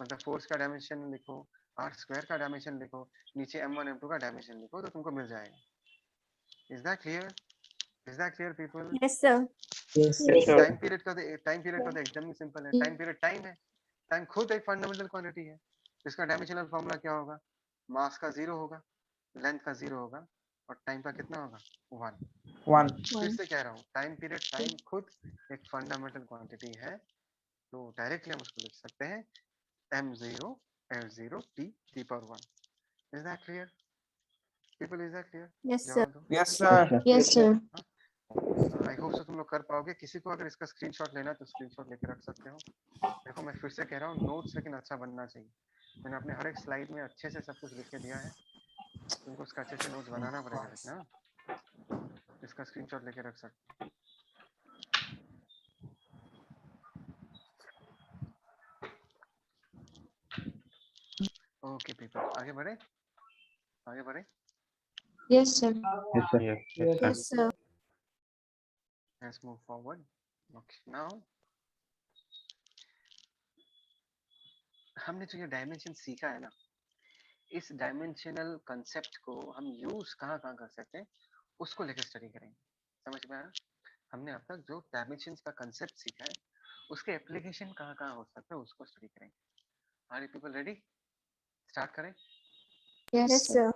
मतलब फोर्स का डायमेंशन लिखो, r स्क्वायर का डायमेंशन लिखो, नीचे m1 m2 का डायमेंशन लिखो, तो तुमको मिल जाएगा। Is that clear? Is that clear people? Yes, sir. Yes, sir. Time period का तो एकदम ही सिंपल है। टाइम पीरियड टाइम है, टाइम खुद एक फंडामेंटल क्वांटिटी है। इसका डायमेंशनल फॉर्मूला क्या होगा? मास का 0 होगा, लेंथ का 0 होगा, और टाइम का कितना होगा? 1। 1. फिर से कह रहा हूँ, टाइम पीरियड टाइम खुद एक फंडामेंटल क्वांटिटी है, तो डायरेक्टली हम उसको लिख सकते हैं m0 f0 t power 1। Is that clear people? Is that clear? Yes, sir. जवाब दो। Yes, sir. Yes, sir. I hope so तुम लोग कर पाओगे। किसी को अगर इसका स्क्रीनशॉट लेना है तो स्क्रीनशॉट लेके रख सकते हो। देखो मैं फिर से कह रहा हूँ, नोट्स लेकिन अच्छा बनना चाहिए। मैंने अपने हर एक स्लाइड में अच्छे से सब कुछ लिख के दिया है, तुमको उसका अच्छे से नोट्स बनाना पड़ेगा। लेकिन हाँ, इसका स्क्रीनशॉट लेके रख सकते हो। ओके पीपल, आगे बढ़े, आगे बढ़े। Yes, sir. Yes, sir. Yes, Yes, sir. Let's move forward. Okay, now हमने जो ये डायमेंशन सीखा है ना, इस डायमेंशनल कंसेप्ट को हम यूज कहाँ कहाँ कर सकते हैं, उसको लेकर स्टडी करेंगे। समझ में आया? हमने अब तक जो डायमेंशन का कंसेप्ट सीखा है, उसके एप्लीकेशन कहाँ कहाँ हो सकते हैं, उसको स्टडी करेंगे। Are you people ready? Start करें? Yes, Yes, sir. sir.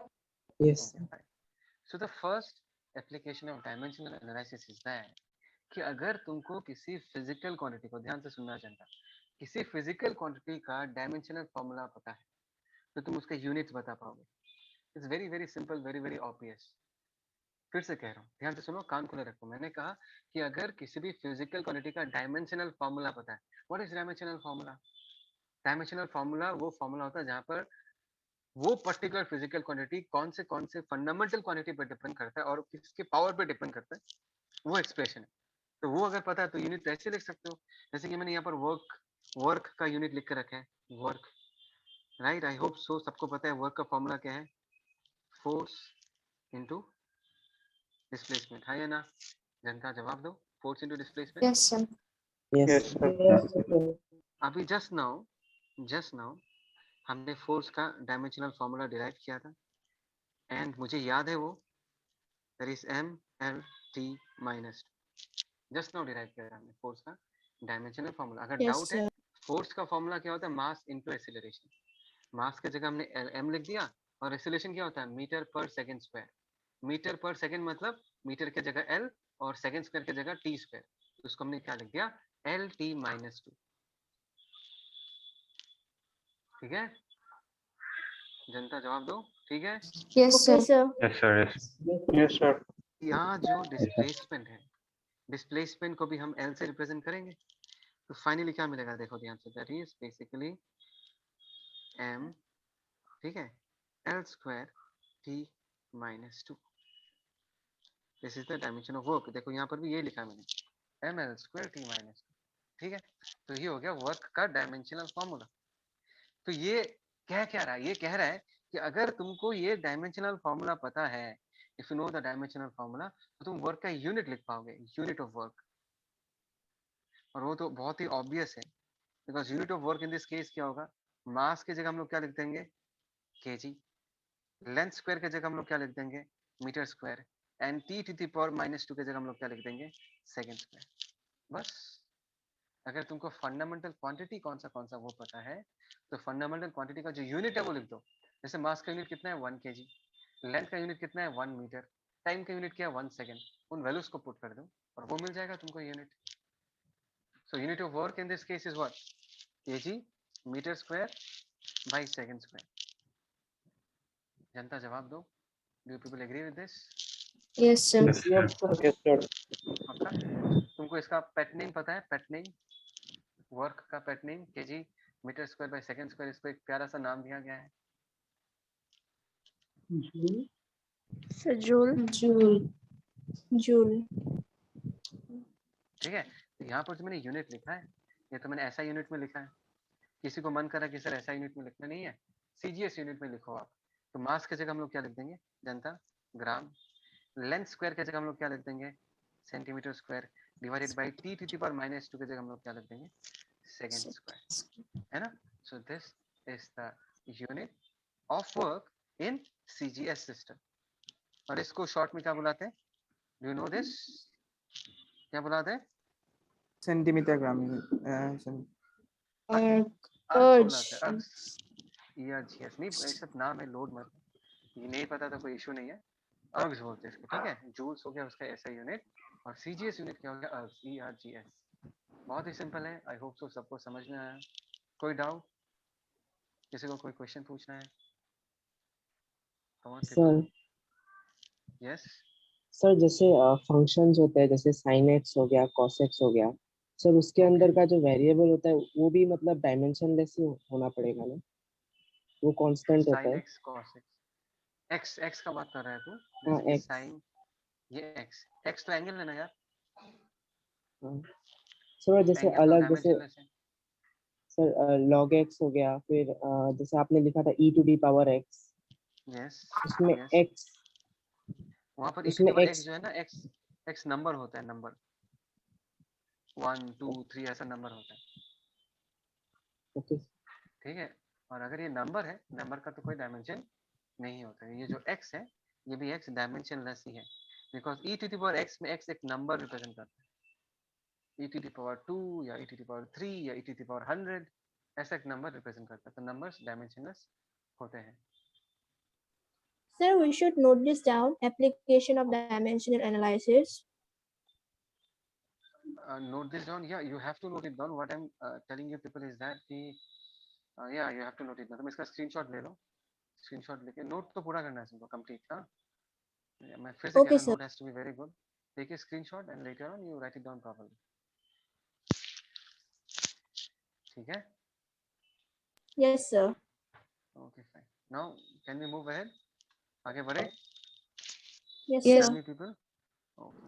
Yes. Okay, fine. So the first application of dimensional analysis is that कि अगर तुमको किसी फिजिकल क्वांटिटी को, ध्यान से सुनना जनता, किसी फिजिकल क्वांटिटी का डायमेंशनल फॉर्मूला पता है, तो तुम उसके यूनिट्स बता पाओगे। It's very very simple, very very obvious. फिर से कह रहा हूँ, ध्यान से सुनो, कान खुले रखो। मैंने कहा कि अगर किसी भी फिजिकल क्वांटिटी का डायमेंशनल फॉर्मूला पता है, what is dimensional formula? Dimensional formula वो फॉर्मूला होता है जहां पर वो पर्टिकुलर फिजिकल क्वांटिटी कौन से फंडामेंटल क्वांटिटी पर डिपेंड करता है और किसके पावर पे डिपेंड करता है, वो एक्सप्रेशन है। तो वो अगर पता है तो यूनिट ऐसे लिख सकते हो, जैसे कि मैंने यहाँ पर वर्क का यूनिट लिख के रखा है, work, right? I hope so सबको पता है वर्क का फॉर्मूला क्या है, फोर्स इनटू डिस्प्लेसमेंट, है या ना? जनता जवाब दो, force into displacement. Yes, sir. Yes. Yes, sir. अभी जस्ट नाउ हमने फोर्स का डायमेंशनल फॉर्मूला डिराइव किया था, एंड मुझे याद है वो that is mLT minus, just now derive किया था हमने फोर्स का डायमेंशनल फॉर्मूला। अगर Yes, डाउट है, sir. फोर्स का फॉर्मूला क्या होता है? Mass into acceleration. मास की जगह हमने m लिख दिया, और एक्सीलरेशन क्या होता है? मीटर पर सेकंड स्क्वायर। मीटर पर सेकंड मतलब मीटर की जगह l और सेकंड स्क्वायर की जगह t स्क्वायर, तो उसको हमने क्या लिख दिया? LT minus 2। ठीक है जनता, जवाब दो। ठीक है, Yes, Okay, sir. sir. yes, sir. Yes. Yes, sir. यहाँ जो डिस्प्लेसमेंट है, डिस्प्लेसमेंट को भी हम L से रिप्रेजेंट करेंगे, तो फाइनली क्या मिलेगा? देखो ध्यान से, दैट इज बेसिकली m, ठीक है, L square t minus 2। This is the dimension of work. देखो यहाँ पर भी ये लिखा मैंने, ml स्क्वायर t माइनस 2। ठीक है, तो ये हो गया वर्क का डायमेंशनल फॉर्मूला। तो ये कह क्या रहा है? ये कह रहा है कि अगर तुमको ये डायमेंशनल फॉर्मूला पता है, if you know the dimensional formula, तो तुम वर्क का यूनिट लिख पाओगे, यूनिट ऑफ वर्क। और वो तो बहुत ही ऑब्वियस है, because unit of work in this case क्या होगा? मास की जगह हम लोग क्या लिख देंगे? केजी। लेंथ स्क्वायर की जगह हम लोग क्या लिख देंगे? Metre square. And T to the power minus 2 की जगह हम लोग क्या लिख देंगे? Second square. बस, अगर तुमको फंडामेंटल क्वांटिटी कौन सा वो पता है, तो फंडामेंटल क्वांटिटी का जो यूनिट है वो लिख दो। जैसे मास का यूनिट कितना है? 1 kg। लेंथ का यूनिट कितना है? 1 मीटर। टाइम का यूनिट क्या है? 1 सेकंड। उन वैल्यूज को पुट कर दो और वो मिल जाएगा तुमको unit. So unit of work in this case is what? kg metre square by second square. जनता जवाब दो, do people agree with this? Yes, sir. Yes, sir. Yes, sir. पक्का? तुमको इसका पेट नेम पता है? पेट नेम, वर्क का pet name, kg metre square by second square, इसको एक प्यारा सा नाम दिया गया है। Sir, joule. Joule. Joule. ठीक है, तो यहाँ पर जो मैंने यूनिट लिखा है, ये तो मैंने ऐसा यूनिट में लिखा है। किसी को मन करा कि सर ऐसा यूनिट में लिखना नहीं है, सीजीएस यूनिट में लिखो आप। तो मास की जगह हम लोग क्या लिख देंगे जनता? ग्राम। लेंथ स्क्वायर की जगह हम लोग क्या लिख देंगे? Centimetre square divided by T to the power -2 की जगह हम लोग क्या लिख देंगे? सेकंड स्क्वायर, है ना? So this is the unit of work in CGS system. और इसको शॉर्ट में क्या बुलाते हैं? Do you know this? क्या बुलाते हैं? सेंटीमीटर ग्राम ERGS नहीं, ये सब नाम है, लोड मत, ये नहीं पता तो कोई इशू नहीं है। अर्ग्स बोलते हैं इसको, ठीक है? जूल्स हो गया उसका ऐसा यूनिट, और सीजीएस यूनिट क्या हो गया? अर्ग्स, ERGS। बहुत ही सिंपल है। आई होप सो सबको समझ में आया। कोई डाउट? किसी को कोई क्वेश्चन पूछना है? सर यस सर जैसे फंक्शंस होते हैं, जैसे sin x हो गया, cos x हो गया, सर उसके अंदर का जो वेरिएबल होता है वो भी मतलब डायमेंशनलेस ही होना पड़ेगा ना? वो कांस्टेंट होता sin है? x cos x, x का बात कर रहा है तू? हाँ, जैसे कि x। sin, ये x तो एंगल है ना यार। हाँ। सर जैसे एंगल तो अलग, जैसे डायमेंशनलेस है। सर log x हो गया, फिर जैसे आपने लिखा था e to the power x, yes उसमें यस, x, वहां पर उसमें x x। जो है ना, x नंबर होता है, नंबर 1 2 3 ऐसा नंबर होता है, ओके। ठीक है? और अगर ये नंबर है, नंबर का तो कोई डायमेंशन नहीं होता है। ये जो x है, ये भी x डायमेंशनलेस ही है, because e to the power x में x एक नंबर रिप्रेजेंट करता है। e टू द पावर 2 या e टू द पावर 3 या e टू द पावर 100 ऐसा एक नंबर रिप्रेजेंट करता है। तो नंबर्स डायमेंशनलेस होते हैं। Sir, we should note this down. Application of dimensional analysis. Note this down. Yeah, you have to note it down. What I'm telling you people is that the yeah, you have to note it down. तुम इसका screenshot ले लो, screenshot लेके note तो पूरा करना है तुमको complete. हाँ, मैं फिर से कह Okay, रहा हूँ, sir. Note has to be very good. Take a screenshot and later on you write it down properly, ठीक है? Yes, sir. Okay fine. Now can we move ahead? आगे बढ़े? Yes, Yes. sir. Tell me people.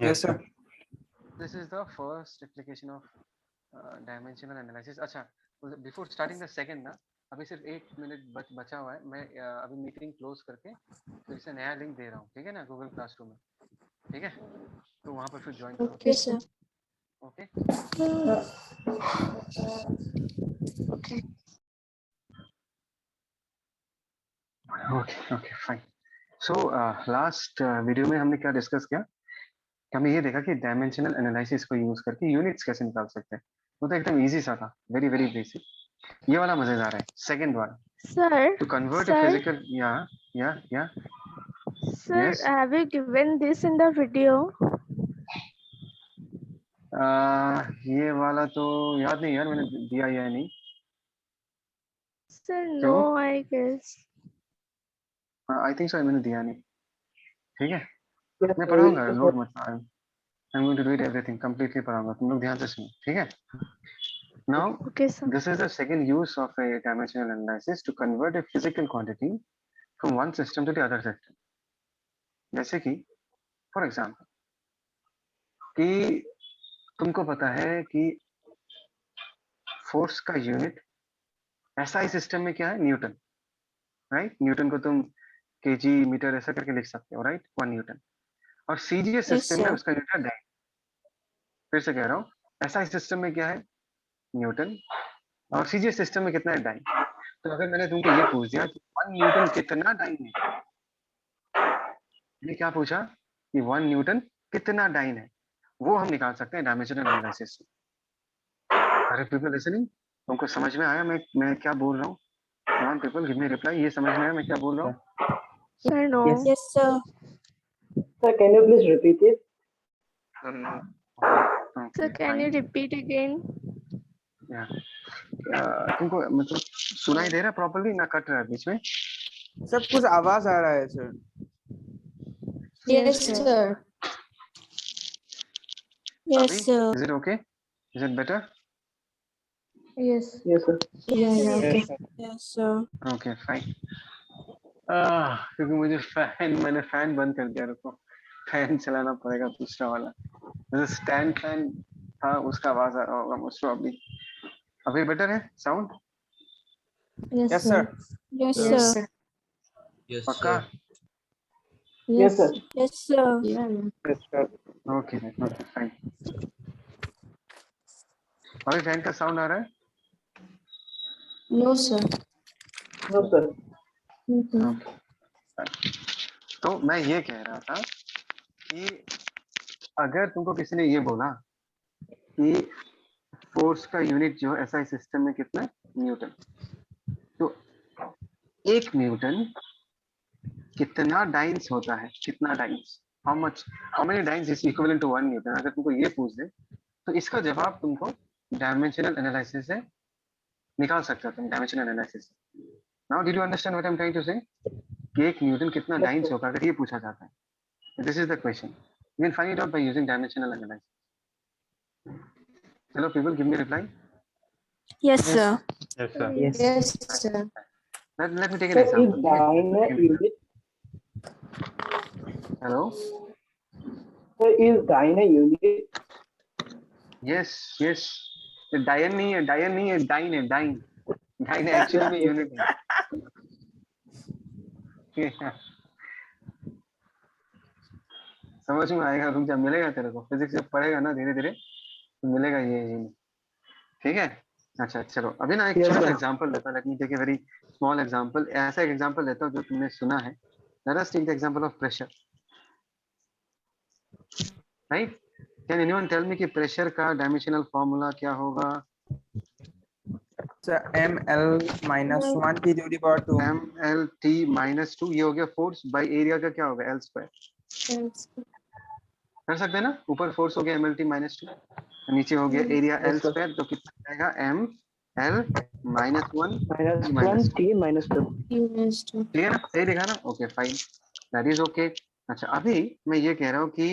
Yes, sir. This is the first application of dimensional analysis. अच्छा, before starting the second ना, अभी सिर्फ 1 minute बचा हुआ है। मैं अभी मीटिंग क्लोज करके फिर से नया लिंक दे रहा हूँ, ठीक है ना, गूगल क्लासरूम में, ठीक है? तो वहाँ पर फिर ज्वाइन करो। Okay, sir. Okay okay okay fine. So last video में हमने क्या डिस्कस किया? हमें ये देखा कि डायमेंशनल एनालिसिस को यूज करके यूनिट्स कैसे निकाल सकते हैं। वो तो एकदम इजी सा था, वेरी वेरी बेसिक। ये वाला मजेदार है, सेकंड वाला, Sir, to convert sir, physical. या sir, Yes. have you given this in the video? ये वाला तो याद नहीं यार, मैंने दिया या नहीं। Sir, क्यों? no, I guess. I think so, मैंने दिया नहीं, ठीक है? Yes, मैं sir. पढ़ाऊंगा, Yes, लोड sir. मत, I am going to do it everything, completely पढ़ाऊंगा, तुम लोग ध्यान से सुनो, ठीक है? Now Okay, sir. this is the second use of a dimensional analysis to convert a physical quantity from one system to the other system. जैसे कि फॉर एग्जाम्पल कि तुमको पता है कि फोर्स का यूनिट एसआई सिस्टम में क्या है? Newton, right? न्यूटन को तुम केजी मीटर ऐसा करके लिख सकते हो, राइट? 1 न्यूटन। और सीजीएस Yes, सिस्टम में sir. उसका यूनिट है डाइन। फिर से कह रहा हूँ, एसआई सिस्टम में क्या है? न्यूटन। और सीजीएस सिस्टम में कितना है? डाइन। तो अगर मैंने तुमको ये पूछ दिया कि 1 न्यूटन कितना डाइन है, मैंने क्या पूछा कि 1 न्यूटन कितना डाइन है, वो हम निकाल सकते हैं डायमेंशनल एनालिसिस से। अरे पीपल लिसनिंग, तुमको समझ में आया मैं क्या बोल रहा हूँ? कम on people, give me reply. ये समझ में आया मैं क्या बोल रहा हूँ? Sir, no. Yes. Yes, sir. Sir, can you please repeat it? Sir, can you repeat again? तुमको मतलब सुनाई दे रहा है प्रॉपर्ली ना कट रहा है बीच में? सब कुछ आवाज आ रहा है sir. Yes, sir. Yes, Abhi, sir. is it okay? Is it better? Yes. Yes, sir. Yeah, okay. Yes, sir. Yes, sir. Okay, fine. क्योंकि मुझे मैंने फैन बंद कर दिया, रुको फैन चलाना पड़ेगा दूसरा वाला। जैसे स्टैंड फैन था उसका आवाज आ रहा होगा मोस्ट प्रॉब्ली। अभी बेटर है sound? Yes, sir. Yes, Yes. sir. पक्का? Yes, sir. Yes, sir. Yes, sir. Okay okay fine. अभी फैन का साउंड आ रहा है? No, sir. No, sir. Okay तो मैं ये कह रहा था कि अगर तुमको किसी ने ये बोला कि फोर्स का यूनिट जो एसआई सिस्टम में कितना है? न्यूटन। तो एक न्यूटन कितना डाइन्स होता है? कितना dynes? How many dynes is equivalent to 1 newton? अगर तुमको ये पूछ दे तो इसका जवाब तुमको डायमेंशनल एनालिसिस से निकाल सकते हो तुम, dimensional analysis. Now did you understand what I am trying to say? कि एक न्यूटन कितना डाइन्स होगा अगर ये पूछा जाता है। This is the question, you can find it out by using dimensional analysis. चलो people give me reply. Yes, sir. Yes, sir. Yes. sir. Let me take an Sir, is example. dyne a unit? Hello? Sir, is dyne a unit? Yes, yes. डायन नहीं है, डायन नहीं है, dine है, dine. Dine actually में unit है। समझ में आएगा, रुक जा, मिलेगा तेरे को। फिजिक्स जब पढ़ेगा ना धीरे धीरे तो मिलेगा ये। ठीक है, अच्छा चलो अभी ना एक Yes, छोटा सा sir. एग्जांपल लेता हूं। Let me take a very small example. ऐसा एक एग्जांपल लेता हूं जो तुमने सुना है। Let us take the example of pressure, right? Can anyone tell me कि प्रेशर का डायमेंशनल फार्मूला क्या होगा? So ml minus 1 t to the power 2. mlt minus 2, ये हो गया फोर्स, बाय एरिया का क्या होगा? L square. कर सकते हैं ना? ऊपर फोर्स हो गया mlt माइनस 2, नीचे हो गया एरिया एल sir. स्क्वायर, तो कितना आएगा? m l minus 1 Minus t minus 1 t minus 2. Clear ना? सही दिखा ना? Okay fine, that is okay. अच्छा अभी मैं ये कह रहा हूँ कि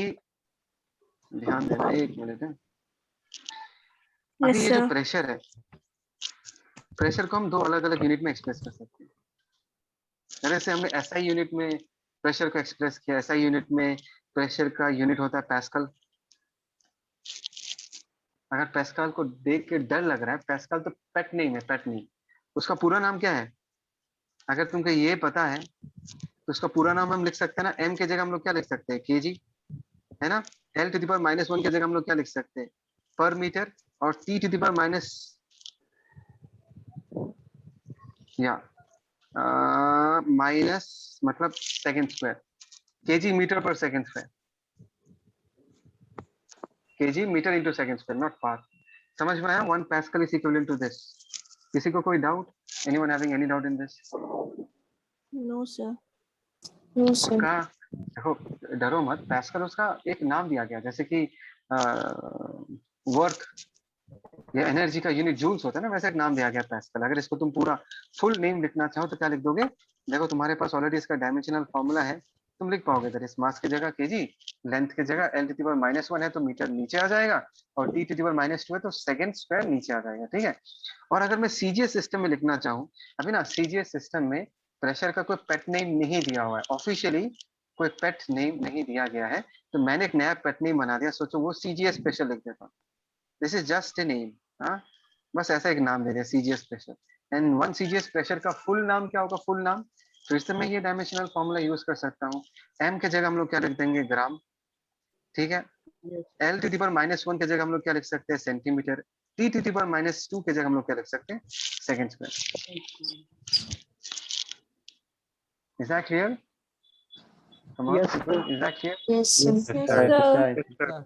ध्यान देना, एक मिनट है। अभी Yes, ये जो sir. प्रेशर है, प्रेशर को हम दो अलग अलग यूनिट में एक्सप्रेस कर सकते हैं। जैसे हमने एसआई यूनिट में प्रेशर को एक्सप्रेस किया। एसआई यूनिट में प्रेशर का यूनिट होता है पास्कल। अगर पास्कल को देख के डर लग रहा है, पास्कल तो पेट नेम है, पेट नेम। उसका पूरा नाम क्या है? अगर तुमको ये पता है तो उसका पूरा नाम हम लिख सकते हैं ना। एम के जगह हम लोग क्या लिख सकते हैं? केजी, है ना? L to the power minus 1 के जगह हम लोग क्या लिख सकते हैं? पर मीटर। और T to the power minus या माइनस मतलब सेकंड स्क्वायर, केजी मीटर पर second square, kg metre into second square, not पार। समझ में आया? 1 pascal is equivalent to this. किसी को कोई doubt? Anyone having any doubt in this? No, sir. का देखो, डरो मत। पास्कल उसका एक नाम दिया गया, जैसे कि वर्क या एनर्जी का यूनिट जूल्स होता है ना, वैसे एक नाम दिया गया पास्कल। अगर इसको तुम पूरा फुल नेम लिखना चाहो तो क्या लिख दोगे? देखो तुम्हारे पास ऑलरेडी इसका डायमेंशनल फॉर्मूला है, तुम लिख पाओगे। इधर इस मास की जगह केजी, लेंथ की जगह L to the power minus 1 है तो मीटर नीचे आ जाएगा, और T to the power minus 2 है तो सेकंड स्क्वायर नीचे आ जाएगा। ठीक है। और अगर मैं सीजीएस सिस्टम में लिखना चाहूँ, अभी ना सीजीएस सिस्टम में प्रेशर का कोई पेट नेम नहीं दिया हुआ है, ऑफिशियली कोई पेट नेम नहीं दिया गया है, तो मैंने एक नया पेट नेम बना दिया। सोचो वो सीजीएस प्रेशर लिख देता हूँ। This is just a name, हाँ, बस ऐसा एक नाम दे दिया, CGS pressure. And 1 CGS pressure का फुल नाम क्या होगा? फुल नाम तो इससे मैं ये डायमेंशनल फॉर्मूला यूज कर सकता हूँ। एम के जगह हम लोग क्या लिख देंगे? ग्राम। ठीक है। L to the power minus 1 के जगह हम लोग क्या लिख सकते हैं? Centimetre. T to the power minus 2 के जगह हम लोग क्या लिख सकते हैं? Second square. Is that clear? Yes, sir. Is that clear? Yes, sir. Yes, Right. sir.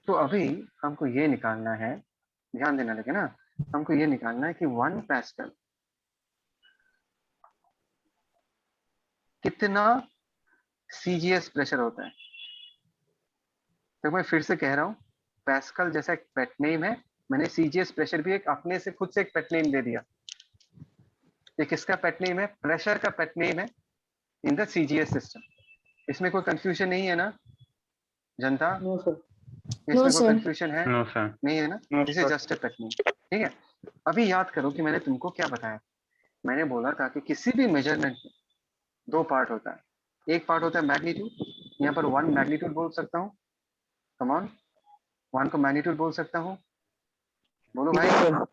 तो अभी हमको ये निकालना है, ध्यान देना लगे ना, हमको ये निकालना है कि 1 पास्कल कितना सीजीएस प्रेशर होता है। तो मैं फिर से कह रहा हूँ, पास्कल जैसा एक पेट नेम है, मैंने सीजीएस प्रेशर भी एक अपने से खुद से एक पेट नेम दे दिया। ये किसका पेट नेम है? प्रेशर का पेट नेम है इन द सीजीएस सिस्टम। इसमें कोई कंफ्यूजन नहीं है ना जनता? No, sir. इसमें कोई sir. कंफ्यूजन है? No, sir. नहीं है ना? No, this is just a technique, ठीक है। अभी याद करो कि मैंने तुमको क्या बताया। मैंने बोला था कि किसी भी मेजरमेंट में दो पार्ट होता है। एक पार्ट होता है मैग्नीट्यूड, यहाँ पर वन मैग्नीट्यूड बोल सकता हूँ, कम ऑन, वन को मैग्नीट्यूड बोल सकता हूँ, बोलो भाई। Yes, sir.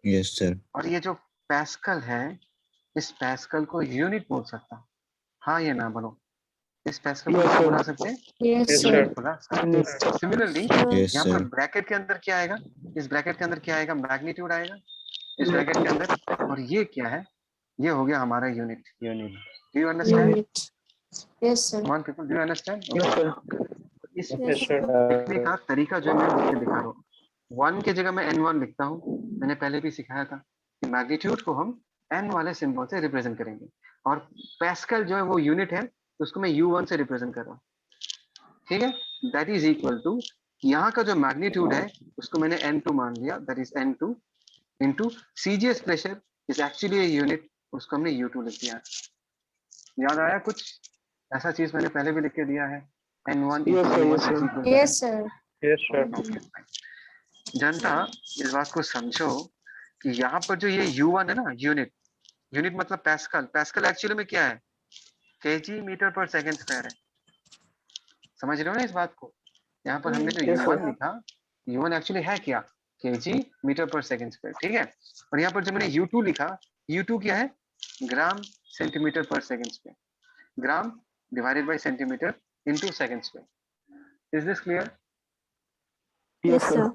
Yes, sir. और ये जो पैस्कल है, इस पैस्कल को यूनिट बोल सकता हूँ, हाँ या ना बोलो। इस पैस्कल को Yes, क्या sir. बुला सकते हैं? Yes, Yes, sir. sir. बोला। Unit. सिमिलरली Yes, यहाँ पर sir. ब्रैकेट के अंदर क्या आएगा? इस ब्रैकेट के अंदर क्या आएगा? मैग्नीट्यूड आएगा इस ब्रैकेट के अंदर। और ये क्या है? ये हो गया हमारा unit. Unit. Do you understand? Unit. Yes, sir. Come on people, do you understand? Yes, sir. इस Yes, sir. लिखने का तरीका जो मैं लिख के दिखा रहा हूँ, वन की जगह मैं n1 लिखता हूँ। मैंने पहले भी सिखाया था कि मैग्नीट्यूड को हम n वाले सिंबल से रिप्रेजेंट करेंगे, और पैस्कल जो है वो यूनिट है, तो उसको मैं u1 से रिप्रेजेंट कर रहा हूँ, ठीक है। दैट इज इक्वल टू, यहाँ का जो मैग्नीट्यूड है उसको मैंने n2 मान लिया, that is n2 into CGS pressure is actually a unit, उसको हमने u2 लिख दिया। याद आया कुछ? ऐसा चीज मैंने पहले भी लिख के दिया है। n1 Yes, sir. Yes, sir. Yes, sir. Yes, sir. Okay, fine. जनता इस बात को समझो कि यहाँ पर जो ये u1 है ना, यूनिट, यूनिट मतलब पैस्कल, पैस्कल एक्चुअली में क्या है? केजी मीटर पर सेकंड स्क्वायर है। समझ रहे हो ना इस बात को? यहाँ पर हमने जो Yes, sir. u1 लिखा, u1 एक्चुअली है क्या? केजी मीटर पर सेकंड स्क्वायर, ठीक है। और यहाँ पर जो मैंने u2 लिखा, u2 क्या है? ग्राम सेंटीमीटर पर second square, gram divided by centimetre into second square. Is this clear? Yes, sir.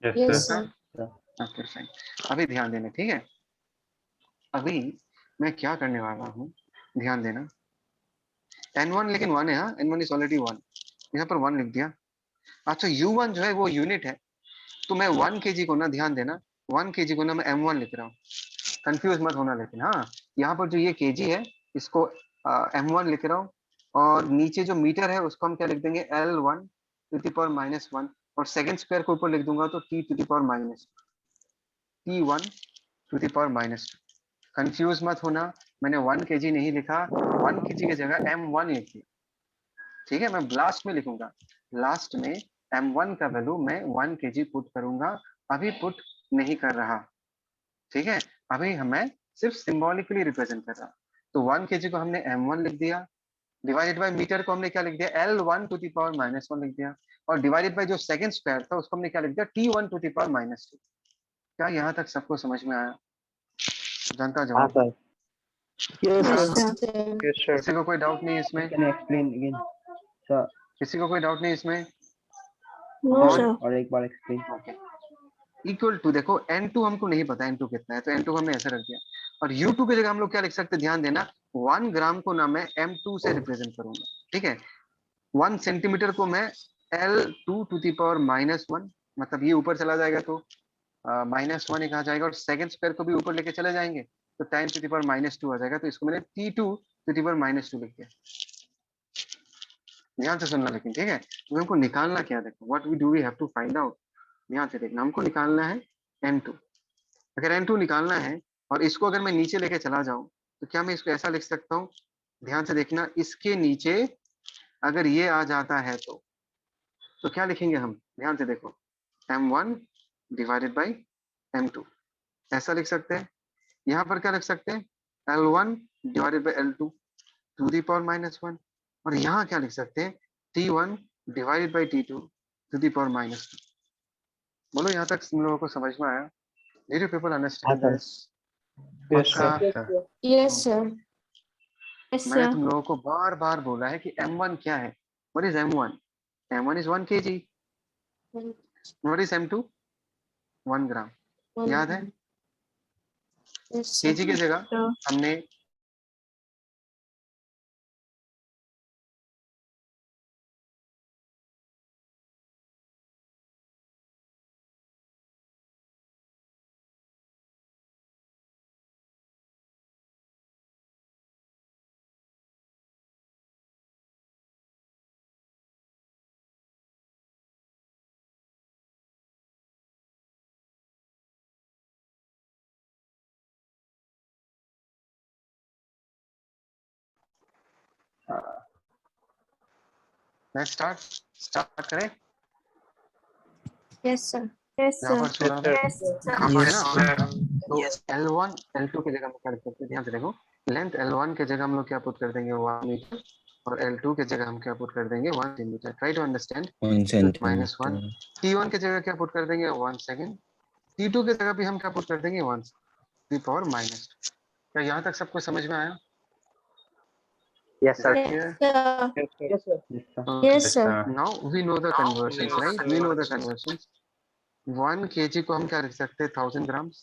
Yes, Yes, sir. sir. Okay fine. अभी ध्यान देना, ठीक है। अभी मैं क्या करने वाला हूँ, ध्यान देना। n1 लेकिन 1 है, हाँ, n1 इज ऑलरेडी 1, यहाँ पर 1 लिख दिया। अच्छा u1 जो है वो यूनिट है, तो मैं 1 kg को ना, ध्यान देना, 1 kg को ना मैं m1 लिख रहा हूँ, कंफ्यूज मत होना। लेकिन हाँ, यहाँ पर जो ये kg है इसको m1 लिख रहा हूँ, और नीचे जो मीटर है उसको हम क्या लिख देंगे? L1 टू द पावर -1, और सेकंड स्क्वायर को ऊपर लिख दूंगा तो t to the power -, t1 to the power -2। Confuse मत होना, मैंने 1 kg नहीं लिखा, 1 kg की जगह m1 लिख दिया, ठीक है। मैं लास्ट में लिखूंगा, लास्ट में m1 का वैल्यू मैं 1 kg पुट करूंगा, अभी पुट नहीं कर रहा, ठीक है। अभी हमें सिर्फ सिंबॉलिकली रिप्रेजेंट कर रहा। तो 1 kg को हमने m1 लिख दिया, डिवाइडेड बाय मीटर को हमने क्या लिख दिया? L1 टू द पावर -1 लिख दिया, और डिवाइडेड बाय जो सेकंड स्क्वायर था उसको हमने क्या लिख दिया? T1 to the power -2। क्या यहाँ तक सबको समझ में आया? जनता हाँ जवाब। Sir. Yes, Yes, sir. sir. Yes, sir. किसी को कोई डाउट नहीं इसमें? Can you explain again? Sir, किसी को कोई डाउट नहीं इसमें? No, और sir. और एक बार explain. ओके, इक्वल टू, देखो n2 हमको नहीं पता n2 कितना है, तो n2 को हमने ऐसे रख दिया, और u2 की जगह हम लोग क्या लिख सकते हैं? ध्यान देना, 1 ग्राम को ना मैं m2 से रिप्रेजेंट करूंगा, ठीक है। 1 सेंटीमीटर को मैं L2 टू द पावर -1, मतलब ये ऊपर चला जाएगा तो -1 एक आ जाएगा, और सेकंड स्क्वायर को भी ऊपर लेके चले जाएंगे तो 10 टू द पावर -2 आ जाएगा, तो इसको मैंने T2 टू द पावर -2 लिख दिया। ध्यान से सुनना लेकिन, ठीक है। तो हमको निकालना क्या, देखो, what we have to find out. ध्यान से देखना, हमको निकालना है n2। अगर n2 निकालना है, और इसको अगर मैं नीचे लेके चला जाऊं, तो क्या मैं इसको ऐसा लिख सकता हूँ? ध्यान से देखना, इसके नीचे अगर ये आ जाता है तो क्या लिखेंगे हम? ध्यान से देखो, m1 डिवाइडेड बाई m2, ऐसा लिख सकते हैं। यहाँ पर क्या लिख सकते हैं? L1 divided by L2 to the power -1, और यहाँ क्या लिख सकते हैं? T1 divided by T2 to the power -2। बोलो, यहाँ तक तुम लोगों को समझ में आया? Did you people हाँ understand sir. this? Yes, sir. पक्का? Yes, sir. Yes, मैंने sir. तुम लोगों को बार बार बोला है कि m1 क्या है? What is m1? m1 is 1 kg. What is m2? 1 ग्राम। याद है? Yes, sir. kg की जगह हमने लेट्स स्टार्ट करें। Yes, sir. Yes, यहाँ sir. पर छोड़ा था Yes, sir. यहाँ पर है ना, तो L1 L2 की जगह हम क्या लिख सकते हैं, ध्यान से देखो, लेंथ L1 के जगह हम लोग क्या पुट कर देंगे 1 मीटर, और L2 के जगह हम क्या पुट कर देंगे 1 centimetre. Try to understand. -1 T1 के जगह क्या पुट कर देंगे 1 सेकंड, T2 के जगह भी हम क्या पुट कर देंगे 1 की पावर माइनस। क्या यहाँ तक सबको समझ में आया? Yes, sir. Yes, sir. Yes, sir. Yes, sir. Yes, sir. Now we know the conversions, right? We know the conversions. 1 kg को हम क्या लिख सकते हैं 1000 grams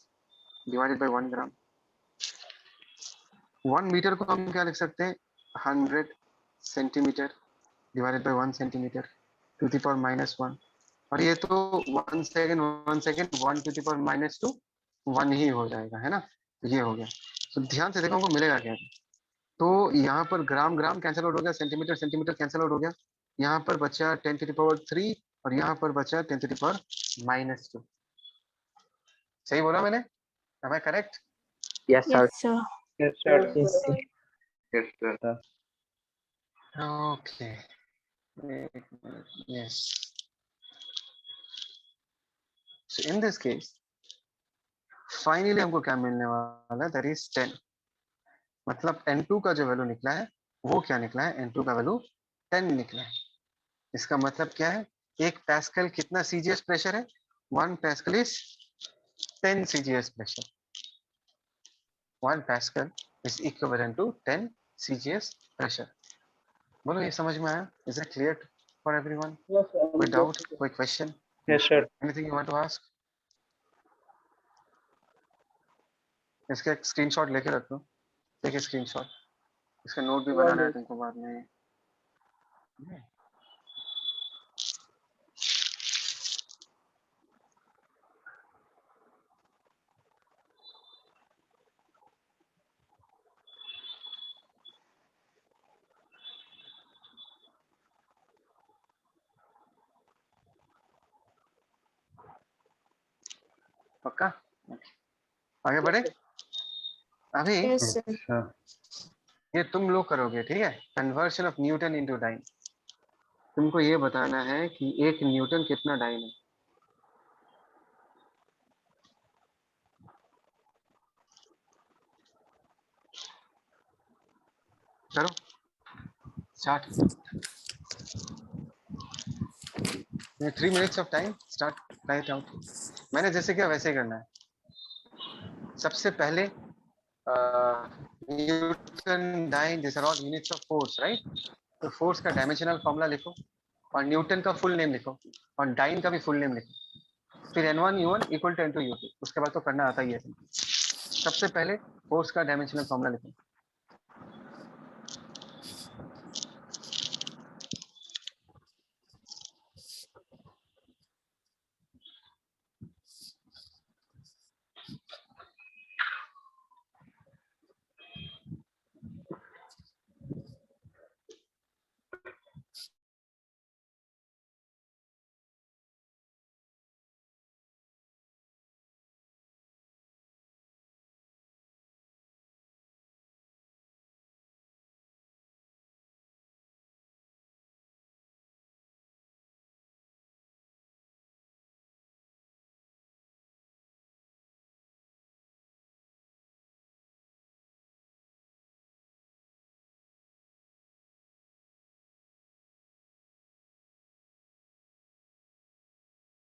divided by 1 gram. 1 metre को हम क्या लिख सकते हैं 100 centimetre divided by 1 centimeter to the power -1. और ये तो 1 सेकंड 1 to the power -2 1 ही हो जाएगा, है ना? तो ये हो गया। तो ध्यान से देखो हमको मिलेगा क्या। तो यहाँ पर ग्राम ग्राम कैंसिल आउट हो गया, सेंटीमीटर सेंटीमीटर कैंसिल आउट हो गया, यहाँ पर बचा 10 to the power 3 और यहाँ पर बचा 10 to the power -2। सही बोला मैंने? Am I correct? Yes, sir. Yes, sir. Yes, sir. Yes, sir. Yes, sir. Okay. Wait a minute. Yes. So in this case, finally हमको क्या मिलने वाला है? That is 10. मतलब N2 का जो वैल्यू निकला है वो क्या निकला है? N2 का वैल्यू 10 निकला है। इसका मतलब क्या है? 1 पास्कल कितना सीजीएस प्रेशर है? 1 pascal is 10 CGS pressure. 1 pascal is equivalent to 10 CGS pressure. बोलो ये समझ में आया? Is it clear for everyone? Yes, sir. कोई डाउट, कोई question, Yes, sir. Anything you want to ask? इसका एक स्क्रीनशॉट लेके रख लो, एक स्क्रीनशॉट, इसका नोट भी बनाना है तुमको बाद में। पक्का? आगे बढ़े। अभी Yes, sir. Sure. ये तुम लोग करोगे, ठीक है? Conversion of newton into dyne. तुमको ये बताना है कि 1 न्यूटन कितना डाइन है। करो start. 3 minutes of time, start, write out. मैंने जैसे किया वैसे ही करना है। सबसे पहले newton, dyne, this are all units of force, right? तो फोर्स का डायमेंशनल फॉर्मूला लिखो और न्यूटन का फुल नेम लिखो और डाइन का भी फुल नेम लिखो। फिर N1 U1 equal to N2 U2। उसके बाद तो करना आता ही है। सबसे पहले फोर्स का डायमेंशनल फॉर्मूला लिखो।